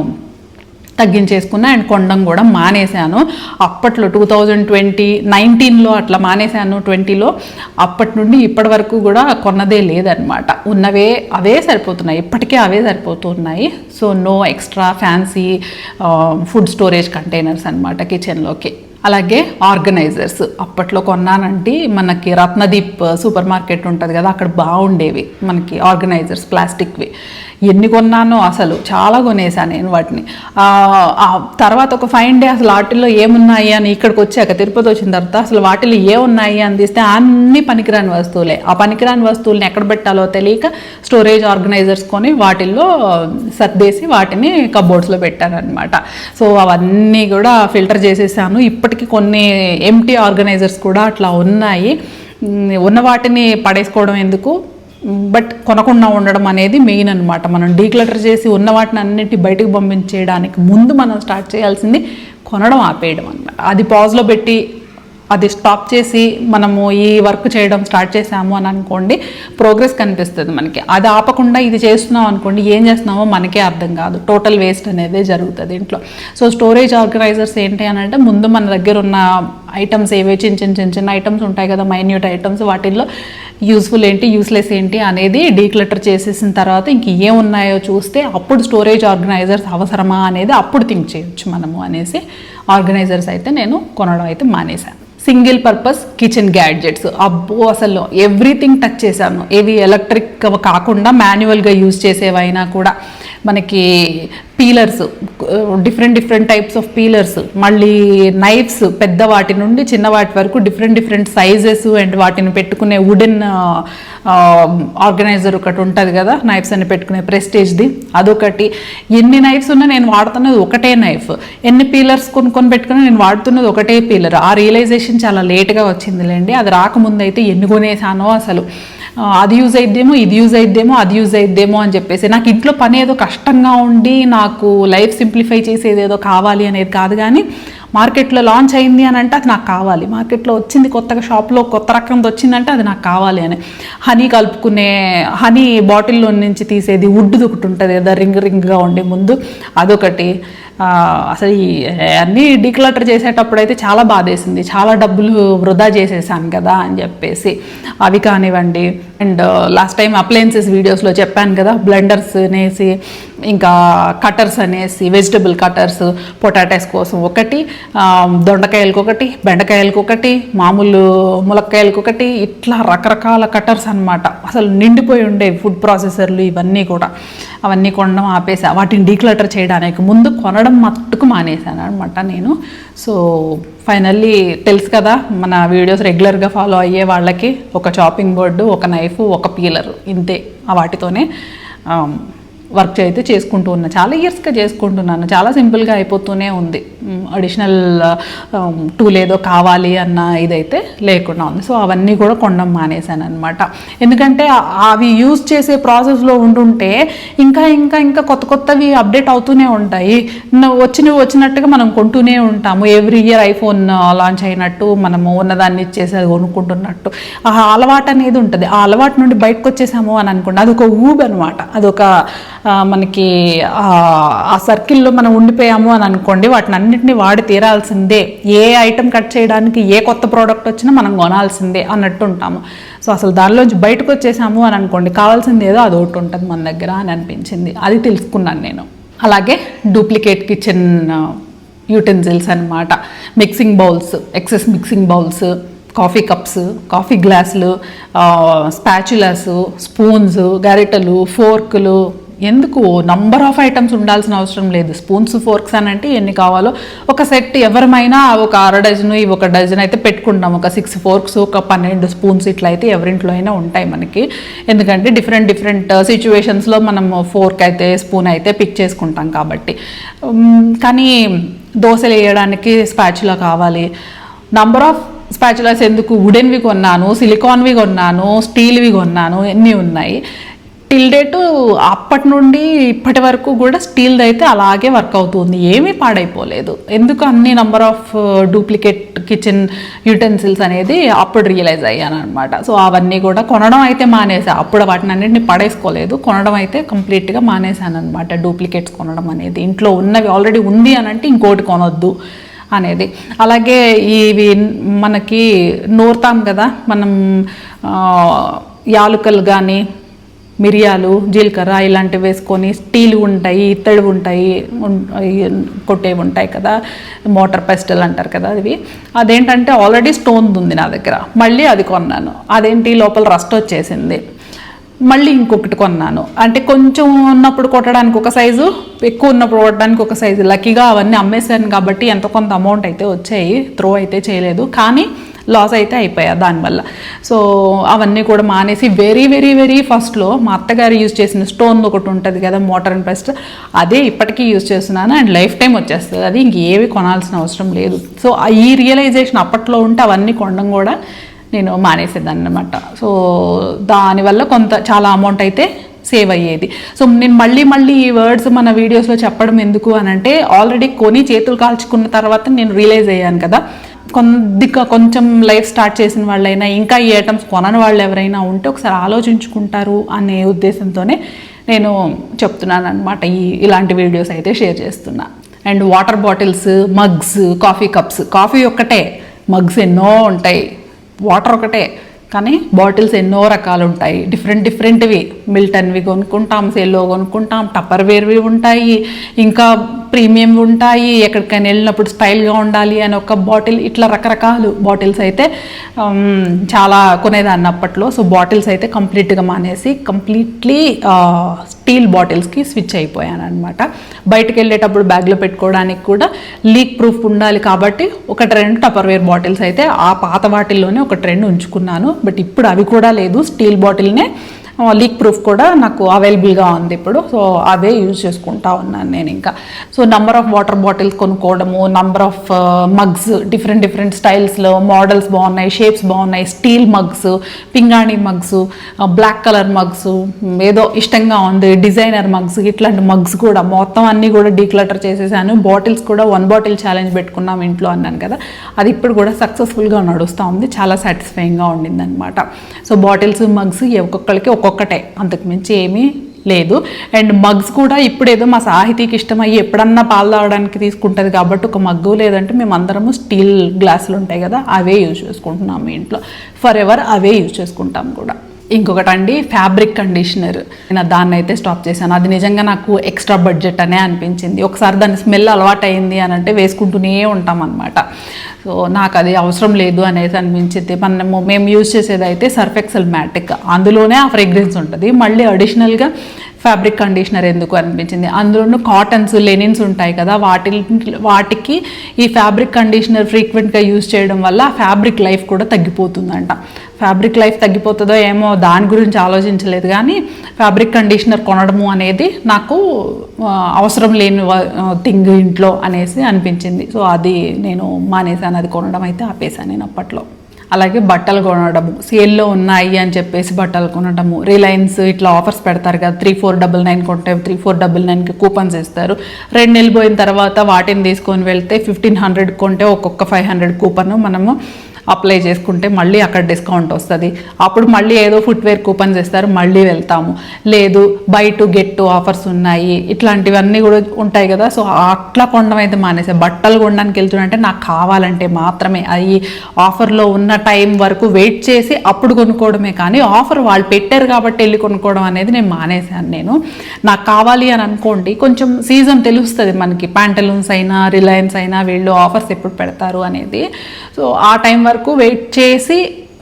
తగ్గించేసుకున్నా. అండ్ కొనడం కూడా మానేశాను. అప్పట్లో 2019లో అట్లా మానేశాను, 20లో. అప్పటి నుండి ఇప్పటి వరకు కూడా కొన్నదే లేదనమాట. ఉన్నవే అవే సరిపోతున్నాయి, ఇప్పటికే అవే సరిపోతున్నాయి. So no extra fancy food storage containers అనమాట కిచెన్లోకి. అలాగే ఆర్గనైజర్స్ అప్పట్లో కొన్నానంటే మనకి రత్నదీప్ సూపర్ మార్కెట్ ఉంటుంది కదా, అక్కడ బాగుండేవి మనకి ఆర్గనైజర్స్, ప్లాస్టిక్వి. ఎన్ని కొన్నానో అసలు, చాలా కొనేసాను నేను వాటిని. తర్వాత ఒక 5 డే అసలు వాటిల్లో ఏమున్నాయి అని ఇక్కడికి వచ్చాక, తిరుపతి వచ్చిన తర్వాత అసలు వాటిలో ఏమున్నాయి అని తీస్తే అన్ని పనికిరాని వస్తువులే. ఆ పనికిరాని వస్తువుల్ని ఎక్కడ పెట్టాలో తెలియక స్టోరేజ్ ఆర్గనైజర్స్ కొని వాటిల్లో సర్దేసి వాటిని కబోర్డ్స్లో పెట్టాను అనమాట. సో అవన్నీ కూడా ఫిల్టర్ చేసేసాను. ఇప్పటికీ కొన్ని ఎంటీ ఆర్గనైజర్స్ కూడా అట్లా ఉన్నాయి. ఉన్న వాటిని పడేసుకోవడం ఎందుకు, బట్ కొనకుండా ఉండడం అనేది మెయిన్ అనమాట. మనం డీక్లటర్ చేసి ఉన్న వాటిని అన్నింటి బయటకు పంపించేయడానికి ముందు మనం స్టార్ట్ చేయాల్సింది కొనడం ఆపేయడం అనమాట. అది పాజ్లో పెట్టి అది స్టాప్ చేసి మనము ఈ వర్క్ చేయడం స్టార్ట్ చేసాము అని అనుకోండి, ప్రోగ్రెస్ కనిపిస్తుంది మనకి. అది ఆపకుండా ఇది చేస్తున్నాం అనుకోండి, ఏం చేస్తున్నామో మనకే అర్థం కాదు, టోటల్ వేస్ట్ అనేది జరుగుతుంది ఇంట్లో. సో స్టోరేజ్ ఆర్గనైజర్స్ ఏంటి అని అంటే, ముందు మన దగ్గర ఉన్న ఐటమ్స్ ఏవే చిన్న ఐటమ్స్ ఉంటాయి కదా, మైన్యూట్ ఐటమ్స్, వాటిల్లో యూస్ఫుల్ ఏంటి, యూస్లెస్ ఏంటి అనేది డీక్లటర్ చేసేసిన తర్వాత ఇంక ఏమున్నాయో చూస్తే అప్పుడు స్టోరేజ్ ఆర్గనైజర్స్ అవసరమా అనేది అప్పుడు థింక్ చేయొచ్చు మనము అనేసి ఆర్గనైజర్స్ అయితే నేను కొనడం అయితే మానేశాను. సింగిల్ పర్పస్ కిచెన్ గ్యాడ్జెట్స్, అబ్బో అసలు ఎవ్రీథింగ్ టచ్ చేశాను. ఏవి ఎలక్ట్రిక్ కాకుండా మాన్యువల్గా యూజ్ చేసేవైనా కూడా మనకి peelers, different types of peelers, మళ్ళీ నైఫ్స్, పెద్ద వాటి నుండి చిన్న వాటి వరకు డిఫరెంట్ సైజెస్ అండ్ వాటిని పెట్టుకునే వుడెన్ ఆర్గనైజర్ ఒకటి ఉంటుంది కదా, నైఫ్స్ అని పెట్టుకునే ప్రెస్టేజ్ది, అదొకటి. ఎన్ని నైఫ్స్ ఉన్నా నేను వాడుతున్నది ఒకటే నైఫ్, ఎన్ని పీలర్స్ కొనుక్కొని పెట్టుకుని నేను వాడుతున్నది ఒకటే పీలర్. ఆ రియలైజేషన్ చాలా లేట్గా వచ్చిందిలేండి. అది రాకముందు అయితే ఎన్ని కొనేసానో అసలు. అది యూజ్ అయిద్దేమో, ఇది యూజ్ అయిద్దేమో, అది యూజ్ అయిద్దేమో అని చెప్పేసి. నాకు ఇంట్లో పని ఏదో కష్టంగా ఉండి నాకు లైఫ్ సింప్లిఫై చేసేది ఏదో కావాలి అనేది కాదు, కానీ మార్కెట్లో లాంచ్ అయింది అని అంటే అది నాకు కావాలి, మార్కెట్లో వచ్చింది కొత్తగా, షాప్లో కొత్త రకంది వచ్చిందంటే అది నాకు కావాలి అని. హనీ కలుపుకునే, హనీ బాటిల్లో నుంచి తీసేది వుడ్ది ఒకటి ఉంటుంది కదా, రింగ్గా ఉండే ముందు, అదొకటి. అసలు అన్నీ డీక్లటర్ చేసేటప్పుడు అయితే చాలా బాధేసింది, చాలా డబ్బులు వృధా చేసేసాను కదా అని చెప్పేసి. అవి కానివ్వండి. అండ్ లాస్ట్ టైం అప్లయన్సెస్ వీడియోస్లో చెప్పాను కదా, బ్లెండర్స్ అనేసి, ఇంకా కటర్స్ అనేసి, వెజిటబుల్ కటర్స్, పొటాటోస్ కోసం ఒకటి, దొండకాయలకు ఒకటి, బెండకాయలకు ఒకటి, మామూలు ములక్కాయలకు ఒకటి, ఇట్లా రకరకాల కటర్స్ అనమాట. అసలు నిండిపోయి ఉండేవి ఫుడ్ ప్రాసెసర్లు ఇవన్నీ కూడా. అవన్నీ కొనడం ఆపేసా, వాటిని డీక్లటర్ చేయడానికి ముందు కొనడం మట్టుకు మానేశాను అనమాట నేను. సో ఫైనల్లీ తెలుసు కదా, మన వీడియోస్ రెగ్యులర్గా ఫాలో అయ్యే వాళ్ళకి ఒక చాపింగ్ బోర్డు, ఒక నైఫ్, ఒక పీలర్, ఇంతే. వాటితోనే వర్క్ అయితే చేసుకుంటూ ఉన్నా, చాలా ఇయర్స్గా చేసుకుంటున్నాను. చాలా సింపుల్గా అయిపోతూనే ఉంది. అడిషనల్ టూల్ ఏదో కావాలి అన్న ఇదైతే లేకుండా ఉంది. సో అవన్నీ కూడా కొనడం మానేశాను అనమాట. ఎందుకంటే అవి యూజ్ చేసే ప్రాసెస్లో ఉంటుంటే ఇంకా ఇంకా ఇంకా కొత్తవి అప్డేట్ అవుతూనే ఉంటాయి. వచ్చినట్టుగా మనం కొంటూనే ఉంటాము. ఎవ్రీ ఇయర్ ఐఫోన్ లాంచ్ అయినట్టు మనము ఉన్నదాన్ని ఇచ్చేసి అది కొనుక్కుంటున్నట్టు ఆ అలవాటు అనేది ఉంటుంది. ఆ అలవాటు నుండి బయటకు వచ్చేసాము అని అనుకోండి, అదొక ఊబ్ అనమాట. అదొక మనకి ఆ సర్కిల్లో మనం ఉండిపోయాము అని అనుకోండి, వాటిని అన్నింటినీ వాడి తీరాల్సిందే. ఏ ఐటెం కట్ చేయడానికి ఏ కొత్త ప్రోడక్ట్ వచ్చినా మనం కొనాల్సిందే అన్నట్టు ఉంటాము. సో అసలు దానిలోంచి బయటకు వచ్చేసాము అని అనుకోండి, కావాల్సింది ఏదో అది ఒకటి ఉంటుంది మన దగ్గర అని అనిపించింది. అది తెలుసుకున్నాను నేను. అలాగే డూప్లికేట్ కిచెన్ యూటెన్సిల్స్ అనమాట. Mixing bowls, excess mixing bowls, coffee cups, coffee గ్లాసులు, స్పాచులాస్, స్పూన్స్, గరిటెలు, ఫోర్కులు, ఎందుకు నంబర్ ఆఫ్ ఐటమ్స్ ఉండాల్సిన అవసరం లేదు. స్పూన్స్, ఫోర్క్స్ అని అంటే ఎన్ని కావాలో ఒక సెట్ ఎవరమైనా ఒక 1/2 డజను, ఇవి 1 డజన్ అయితే పెట్టుకుంటాం. ఒక 6 ఫోర్క్స్, ఒక 12 స్పూన్స్ ఇట్లా అయితే ఎవరింట్లో అయినా ఉంటాయి మనకి. ఎందుకంటే డిఫరెంట్ సిచ్యువేషన్స్లో మనం ఫోర్క్ అయితే, స్పూన్ అయితే పిక్ చేసుకుంటాం కాబట్టి. కానీ దోశలు వేయడానికి స్పాచులా కావాలి. నంబర్ ఆఫ్ స్పాచులాస్ ఎందుకు? వుడెన్వి కొన్నాను, సిలికాన్వి కొన్నాను, స్టీల్వి కొన్నాను, ఎన్ని ఉన్నాయి. టిల్ డేటు అప్పటి నుండి ఇప్పటి వరకు కూడా స్టీల్ది అయితే అలాగే వర్క్ అవుతుంది, ఏమీ పాడైపోలేదు. ఎందుకు అన్ని number of duplicate kitchen utensils అనేది అప్పుడు రియలైజ్ అయ్యాను అనమాట. సో అవన్నీ కూడా కొనడం అయితే మానేసా. అప్పుడు వాటిని అన్నింటినీ పడేసుకోలేదు, కొనడం అయితే కంప్లీట్గా మానేశాను అనమాట. డూప్లికేట్స్ కొనడం అనేది, ఇంట్లో ఉన్నవి ఆల్రెడీ ఉంది అని అంటే ఇంకోటి కొనొద్దు అనేది. అలాగే ఇవి మనకి నూరుతాం కదా మనం, యాలుకలు కానీ, మిరియాలు, జీలకర్ర ఇలాంటివి వేసుకొని, స్టీల్ ఉంటాయి, ఇత్తడి ఉంటాయి, కొట్టేవి ఉంటాయి కదా, మోటార్ పెస్టల్ అంటారు కదా అవి. అదేంటంటే ఆల్రెడీ స్టోన్ ఉంది నా దగ్గర, మళ్ళీ అది కొన్నాను. అదేంటి లోపల రస్ట్ వచ్చేసింది, మళ్ళీ ఇంకొకటి కొన్నాను. అంటే కొంచెం ఉన్నప్పుడు కొట్టడానికి ఒక సైజు, ఎక్కువ ఉన్నప్పుడు కొట్టడానికి ఒక సైజు. లక్కీగా అవన్నీ అమ్మేశాను కాబట్టి ఎంతో కొంత అమౌంట్ అయితే వచ్చాయి, త్రో అయితే చేయలేదు, కానీ లాస్ అయితే అయిపోయా దానివల్ల. సో అవన్నీ కూడా మానేసి వెరీ ఫస్ట్లో మా అత్తగారు యూజ్ చేసిన స్టోన్ ఒకటి ఉంటుంది కదా, మోటార్ అండ్ పెస్ట్, అదే ఇప్పటికీ యూజ్ చేస్తున్నాను. అండ్ లైఫ్ టైం వచ్చేస్తుంది, అది ఇంకేవి కొనాల్సిన అవసరం లేదు. సో ఈ రియలైజేషన్ అప్పట్లో ఉంటే అవన్నీ కొనడం కూడా నేను మానేసేదాన్ని అనమాట. సో దానివల్ల చాలా అమౌంట్ అయితే సేవ్ అయ్యేది. సో నేను మళ్ళీ ఈ వర్డ్స్ మన వీడియోస్లో చెప్పడం ఎందుకు అని అంటే, ఆల్రెడీ కొని చేతులు కాల్చుకున్న తర్వాత నేను రియలైజ్ అయ్యాను కదా, కొంచెం లైఫ్ స్టార్ట్ చేసిన వాళ్ళైనా, ఇంకా ఈ ఐటమ్స్ కొనని వాళ్ళు ఎవరైనా ఉంటే ఒకసారి ఆలోచించుకుంటారు అనే ఉద్దేశంతోనే నేను చెప్తున్నాను అనమాట. ఇలాంటి వీడియోస్ అయితే షేర్ చేస్తున్నా. And water bottles, mugs, coffee cups, coffee ఒక్కటే, మగ్స్ ఎన్నో ఉంటాయి, వాటర్ ఒకటే, కానీ బాటిల్స్ ఎన్నో రకాలు ఉంటాయి, డిఫరెంట్వి. మిల్టన్వి కొనుక్కుంటాం, సెల్లో కొనుక్కుంటాం, టప్పర్వేర్వి ఉంటాయి, ఇంకా ప్రీమియం ఉంటాయి, ఎక్కడికైనా వెళ్ళినప్పుడు స్టైల్గా ఉండాలి అని ఒక బాటిల్, ఇట్లా రకరకాలు బాటిల్స్ అయితే చాలా కొనేదాన్ని అప్పట్లో. సో బాటిల్స్ అయితే కంప్లీట్గా మానేసి కంప్లీట్లీ స్టీల్ బాటిల్స్కి స్విచ్ అయిపోయాను అనమాట. బయటకు వెళ్ళేటప్పుడు బ్యాగ్లో పెట్టుకోవడానికి కూడా లీక్ ప్రూఫ్ ఉండాలి కాబట్టి ఒకటి రెండు టప్పర్వేర్ బాటిల్స్ అయితే ఆ పాత వాటిల్లోనే ఒకటి రెండు ఉంచుకున్నాను. బట్ ఇప్పుడు అవి కూడా లేదు, స్టీల్ బాటిల్నే లీక్ ప్రూఫ్ కూడా నాకు అవైలబుల్గా ఉంది ఇప్పుడు. సో అవే యూజ్ చేసుకుంటా ఉన్నాను నేను. ఇంకా so number of water bottles కొనుక్కోవడము, నంబర్ ఆఫ్ మగ్స్, డిఫరెంట్ స్టైల్స్లో మోడల్స్ బాగున్నాయి, షేప్స్ బాగున్నాయి, స్టీల్ మగ్స్, పింగాణి మగ్స్, బ్లాక్ కలర్ మగ్స్, ఏదో ఇష్టంగా ఉంది డిజైనర్ మగ్స్, ఇట్లాంటి మగ్స్ కూడా మొత్తం అన్నీ కూడా డీక్లటర్ చేసేసాను. బాటిల్స్ కూడా 1 బాటిల్ ఛాలెంజ్ పెట్టుకున్నాం ఇంట్లో అన్నాను కదా, అది ఇప్పుడు కూడా సక్సెస్ఫుల్గా నడుస్తూ ఉంది, చాలా సాటిస్ఫైయింగ్గా ఉండింది అనమాట. సో బాటిల్స్ మగ్స్ ఒక్కొక్కరికి ఒక్కొక్కటే, అంతకు మించి ఏమీ లేదు. అండ్ మగ్స్ కూడా ఇప్పుడు ఏదో మా సాహితీకి ఇష్టమయ్యి ఎప్పుడన్నా పాలు తాగడానికి తీసుకుంటుంది కాబట్టి ఒక మగ్గు, లేదంటే మేము అందరము స్టీల్ గ్లాసులు ఉంటాయి కదా అవే యూజ్ చేసుకుంటున్నాము ఇంట్లో, ఫర్ ఎవర్ అవే యూజ్ చేసుకుంటాం కూడా. ఇంకొకటి అండి, ఫ్యాబ్రిక్ కండిషనర్. నేను దాన్ని అయితే స్టాప్ చేశాను. అది నిజంగా నాకు ఎక్స్ట్రా బడ్జెట్ అనే అనిపించింది. ఒకసారి దాని స్మెల్ అలవాటు అయింది అని అంటే వేసుకుంటూనే ఉంటాం అనమాట. సో నాకు అది అవసరం లేదు అనేసి అనిపించింది. మేము యూజ్ చేసేది అయితే సర్ఫ్ ఎక్సెల్ మ్యాటిక్, అందులోనే ఆ ఫ్రేగ్రెన్స్ ఉంటుంది, మళ్ళీ అడిషనల్గా ఫ్యాబ్రిక్ కండిషనర్ ఎందుకు అనిపించింది. అందులోనూ కాటన్స్, లెనిన్స్ ఉంటాయి కదా, వాటికి ఈ ఫ్యాబ్రిక్ కండిషనర్ ఫ్రీక్వెంట్గా యూజ్ చేయడం వల్ల ఫ్యాబ్రిక్ లైఫ్ కూడా తగ్గిపోతుందంట. ఫ్యాబ్రిక్ లైఫ్ తగ్గిపోతుందో ఏమో దాని గురించి ఆలోచించలేదు, కానీ ఫ్యాబ్రిక్ కండిషనర్ కొనడము అనేది నాకు అవసరం లేని థింగ్ ఇంట్లో అనేసి అనిపించింది. సో అది నేను మానేసాను, అది కొనడం అయితే ఆపేసాను నేను అప్పట్లో. అలాగే బట్టలు కొనడము, సేల్లో ఉన్నాయి అని చెప్పేసి బట్టలు కొనడము. రిలయన్స్ ఇట్లా ఆఫర్స్ పెడతారు కదా, 3499 కొంటే 3499కి కూపన్స్ ఇస్తారు. 2 నెలలు పోయిన తర్వాత వాటిని తీసుకొని వెళ్తే 1500 కొంటే ఒక్కొక్క 500 కూపన్ మనము అప్లై చేసుకుంటే మళ్ళీ అక్కడ డిస్కౌంట్ వస్తుంది. అప్పుడు మళ్ళీ ఏదో ఫుట్వేర్ కూపన్స్ ఇస్తారు, మళ్ళీ వెళ్తాము. లేదు by to get to offers ఉన్నాయి, ఇట్లాంటివన్నీ కూడా ఉంటాయి కదా. సో అట్లా కొనడం అయితే మానేసే. బట్టలు కొనడానికి వెళ్తుంటే నాకు కావాలంటే మాత్రమే, అవి ఆఫర్లో ఉన్న టైం వరకు వెయిట్ చేసి అప్పుడు కొనుక్కోవడమే, కానీ ఆఫర్ వాళ్ళు పెట్టారు కాబట్టి వెళ్ళి కొనుక్కోవడం అనేది నేను మానేశాను. నేను నాకు కావాలి అని అనుకోండి, కొంచెం సీజన్ తెలుస్తుంది మనకి, ప్యాంటలూన్స్ అయినా రిలయన్స్ అయినా వీళ్ళు ఆఫర్స్ ఎప్పుడు పెడతారు అనేది. సో ఆ టైం వరకు వెయిట్ చేసి,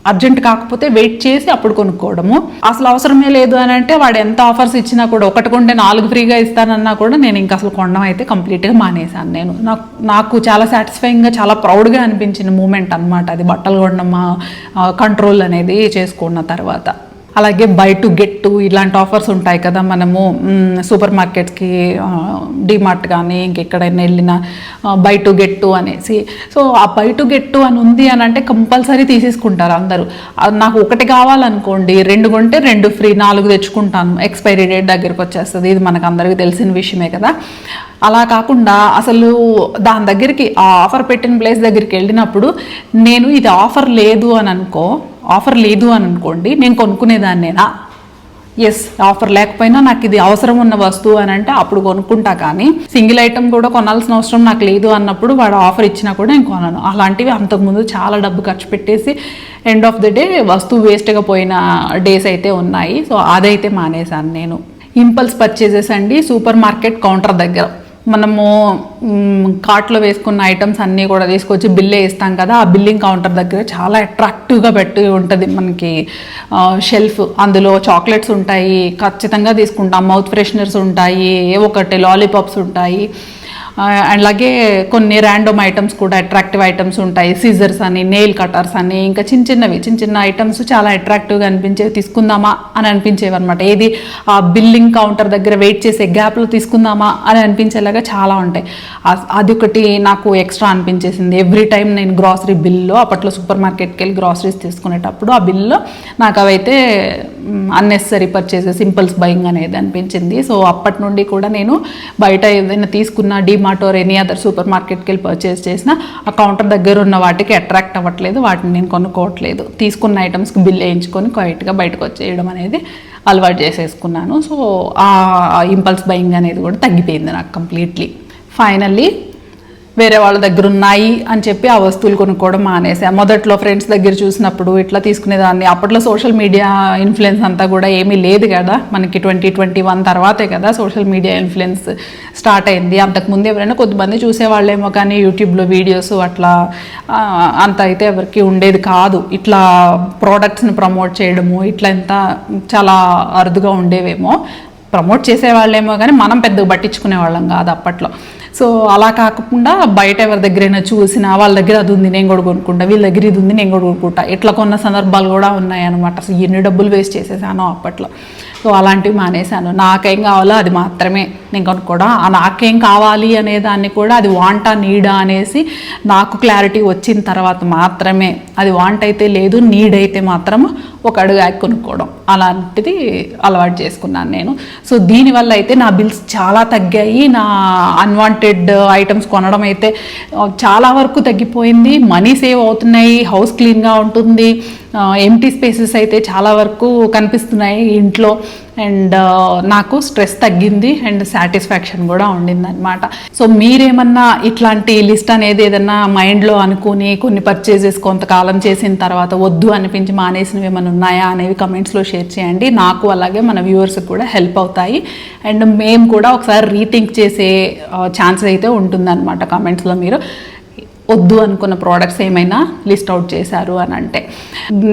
అర్జెంట్ కాకపోతే వెయిట్ చేసి అప్పుడు కొనుక్కోవడము. అసలు అవసరమే లేదు అని అంటే వాడు ఎంత ఆఫర్స్ ఇచ్చినా కూడా, ఒకటి కొంటే 4 ఫ్రీగా ఇస్తానన్నా కూడా నేను ఇంకా అసలు కొనడం అయితే కంప్లీట్గా మానేశాను నేను. నాకు చాలా సాటిస్ఫైయింగ్గా, చాలా ప్రౌడ్గా అనిపించిన మూమెంట్ అనమాట అది, బట్టలు కొనడం కంట్రోల్ అనేది చేసుకున్న తర్వాత. అలాగే బై టు గెట్ టు ఇలాంటి ఆఫర్స్ ఉంటాయి కదా, మనము సూపర్ మార్కెట్స్కి, డిమార్ట్ కానీ ఇంకెక్కడైనా వెళ్ళినా బై టు గెట్ టు అనేసి. సో ఆ బై టు గెట్ టు అని ఉంది అని అంటే కంపల్సరీ తీసేసుకుంటారు అందరూ. నాకు ఒకటి కావాలనుకోండి, 2 కొంటే 2 ఫ్రీ, 4 తెచ్చుకుంటాను, ఎక్స్పైరీ డేట్ దగ్గరికి వచ్చేస్తుంది. ఇది మనకు అందరికీ తెలిసిన విషయమే కదా. అలా కాకుండా అసలు దాని దగ్గరికి, ఆ ఆఫర్ పెట్టిన ప్లేస్ దగ్గరికి వెళ్ళినప్పుడు నేను ఇది ఆఫర్ లేదు అని అనుకోండి, నేను కొనుక్కునేదాన్నేనా? ఎస్, ఆఫర్ లేకపోయినా నాకు ఇది అవసరం ఉన్న వస్తువు అని అంటే అప్పుడు కొనుక్కుంటా. కానీ సింగిల్ ఐటమ్ కూడా కొనాల్సిన అవసరం నాకు లేదు అన్నప్పుడు వాడు ఆఫర్ ఇచ్చినా కూడా నేను కొనను. అలాంటివి అంతకుముందు చాలా డబ్బు ఖర్చు పెట్టేసి ఎండ్ ఆఫ్ ది డే వస్తువు వేస్ట్గా పోయిన డేస్ అయితే ఉన్నాయి. సో అదైతే మానేశాను నేను. ఇంపల్స్ పర్చేజెస్ అండి, సూపర్ మార్కెట్ కౌంటర్ దగ్గర మనము కార్ట్లో వేసుకున్న ఐటమ్స్ అన్నీ కూడా తీసుకొచ్చి బిల్లే ఇస్తాం కదా, ఆ బిల్లింగ్ కౌంటర్ దగ్గర చాలా అట్రాక్టివ్గా పెట్టి ఉంటుంది మనకి షెల్ఫ్. అందులో చాక్లెట్స్ ఉంటాయి, ఖచ్చితంగా తీసుకుంటాం, మౌత్ ఫ్రెషనర్స్ ఉంటాయి, ఒకటి లాలీపాప్స్ ఉంటాయి, అలాగే కొన్ని ర్యాండమ్ ఐటమ్స్ కూడా అట్రాక్టివ్ ఐటమ్స్ ఉంటాయి, సీజర్స్ అని, నెయిల్ కటర్స్ అని, ఇంకా చిన్న ఐటమ్స్ చాలా అట్రాక్టివ్గా అనిపించేవి, తీసుకుందామా అని అనిపించేవి అనమాట. ఏది ఆ బిల్లింగ్ కౌంటర్ దగ్గర వెయిట్ చేసే గ్యాప్లో తీసుకుందామా అని అనిపించేలాగా చాలా ఉంటాయి. అది ఒకటి నాకు ఎక్స్ట్రా అనిపించేసింది. ఎవ్రీ టైం నేను గ్రాసరీ బిల్లో, అప్పట్లో సూపర్ మార్కెట్కి వెళ్ళి గ్రాసరీస్ తీసుకునేటప్పుడు ఆ బిల్లో నాకు అవైతే అన్నెసరీ పర్చేసెస్, ఇంపల్స్ బయింగ్ అనేది అనిపించింది. సో అప్పటి నుండి కూడా నేను బయట ఏదైనా తీసుకున్న DMart or any other super మార్కెట్కి వెళ్ళి పర్చేస్ చేసిన ఆ కౌంటర్ దగ్గర ఉన్న వాటికి అట్రాక్ట్ అవ్వట్లేదు, వాటిని నేను కొనుక్కోవట్లేదు. తీసుకున్న ఐటమ్స్కి బిల్ వేయించుకొని క్వైట్గా బయటకు వచ్చేయడం అనేది అలవాటు చేసేసుకున్నాను. సో ఆ ఇంపల్స్ బయింగ్ అనేది కూడా తగ్గిపోయింది నాకు కంప్లీట్లీ. ఫైనల్లీ వేరే వాళ్ళ దగ్గర ఉన్నాయి అని చెప్పి ఆ వస్తువులు కొనుక్కోవడం మానేసా. మొదట్లో ఫ్రెండ్స్ దగ్గర చూసినప్పుడు ఇట్లా తీసుకునేదాన్ని. అప్పట్లో సోషల్ మీడియా ఇన్ఫ్లుయెన్స్ అంతా కూడా ఏమీ లేదు కదా, మనకి 2021 తర్వాతే కదా సోషల్ మీడియా ఇన్ఫ్లుయెన్స్ స్టార్ట్ అయింది. అంతకుముందు ఎవరైనా కొద్దిమంది చూసేవాళ్ళేమో, కానీ యూట్యూబ్లో వీడియోస్ అట్లా అంత అయితే ఎవరికి ఉండేది కాదు. ఇట్లా ప్రోడక్ట్స్ని ప్రమోట్ చేయడము ఇట్లా ఎంత చాలా అరుదుగా ఉండేవేమో. ప్రమోట్ చేసేవాళ్ళేమో కానీ మనం పెద్దగా పట్టించుకునే వాళ్ళం కాదు అప్పట్లో. సో అలా కాకుండా బయట ఎవరి దగ్గరైనా చూసినా వాళ్ళ దగ్గర అది ఉంది నేను కూడా కొనుక్కుంటా, వీళ్ళ దగ్గర ఇది ఉంది నేను కూడా కొనుక్కుంటా, ఇట్లా కొన్న సందర్భాలు కూడా ఉన్నాయన్నమాట. అసలు ఎన్ని డబ్బులు వేస్ట్ చేసేసానో అప్పట్లో. సో అలాంటివి మానేశాను. నాకేం కావాలో అది మాత్రమే నేను కొనుక్కోవడం. నాకేం కావాలి అనే దాన్ని కూడా అది వాంటా నీడా అనేసి నాకు క్లారిటీ వచ్చిన తర్వాత మాత్రమే, అది వాంట్ అయితే లేదు నీడ్ అయితే మాత్రం ఒక అడుగు యాక్ కొనుక్కోవడం అలాంటిది అలవాటు చేసుకున్నాను నేను. సో దీనివల్ల అయితే నా బిల్స్ చాలా తగ్గాయి. నా అన్వాంటెడ్ ఐటమ్స్ కొనడం అయితే చాలా వరకు తగ్గిపోయింది. మనీ సేవ్ అవుతున్నాయి, హౌస్ క్లీన్గా ఉంటుంది, ఎంటీ స్పేసెస్ అయితే చాలా వరకు కనిపిస్తున్నాయి ఇంట్లో. అండ్ నాకు స్ట్రెస్ తగ్గింది అండ్ సాటిస్ఫాక్షన్ కూడా ఉండింది అనమాట. సో మీరేమన్నా ఇట్లాంటి లిస్ట్ అనేది ఏదన్నా మైండ్లో అనుకుని కొన్ని పర్చేజెస్ కొంతకాలం చేసిన తర్వాత వద్దు అనిపించి మానేసినవి ఏమైనా ఉన్నాయా అనేవి కమెంట్స్లో షేర్ చేయండి. నాకు అలాగే మన వ్యూవర్స్కి కూడా హెల్ప్ అవుతాయి. అండ్ మేము కూడా ఒకసారి రీథింక్ చేసే ఛాన్స్ అయితే ఉంటుందన్నమాట. కమెంట్స్లో మీరు వద్దు అనుకున్న ప్రోడక్ట్స్ ఏమైనా లిస్ట్ అవుట్ చేశారు అని అంటే,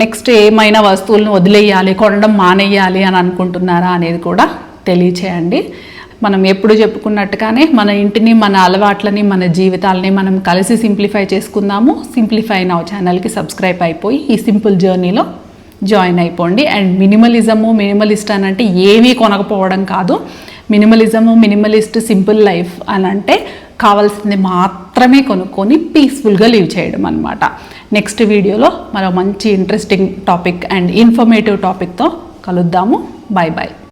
నెక్స్ట్ ఏమైనా వస్తువులను వదిలేయాలి, కొనడం మానేయాలి అని అనుకుంటున్నారా అనేది కూడా తెలియచేయండి. మనం ఎప్పుడు చెప్పుకున్నట్టుగానే మన ఇంటిని, మన అలవాట్లని, మన జీవితాలని మనం కలిసి సింప్లిఫై చేసుకుందాము. సింప్లిఫై నౌ ఛానల్కి సబ్స్క్రైబ్ అయిపోయి ఈ సింపుల్ జర్నీలో జాయిన్ అయిపోండి. అండ్ మినిమలిస్ట్ అని అంటే ఏమీ కొనకపోవడం కాదు. మినిమలిస్ట్ సింపుల్ లైఫ్ అని అంటే కావాల్సింది మాత్రమే కొనుక్కొని పీస్ఫుల్గా లివ్ చేయడం అనమాట. నెక్స్ట్ వీడియోలో మరో మంచి ఇంట్రెస్టింగ్ టాపిక్ అండ్ ఇన్ఫర్మేటివ్ టాపిక్తో కలుద్దాము. Bye bye.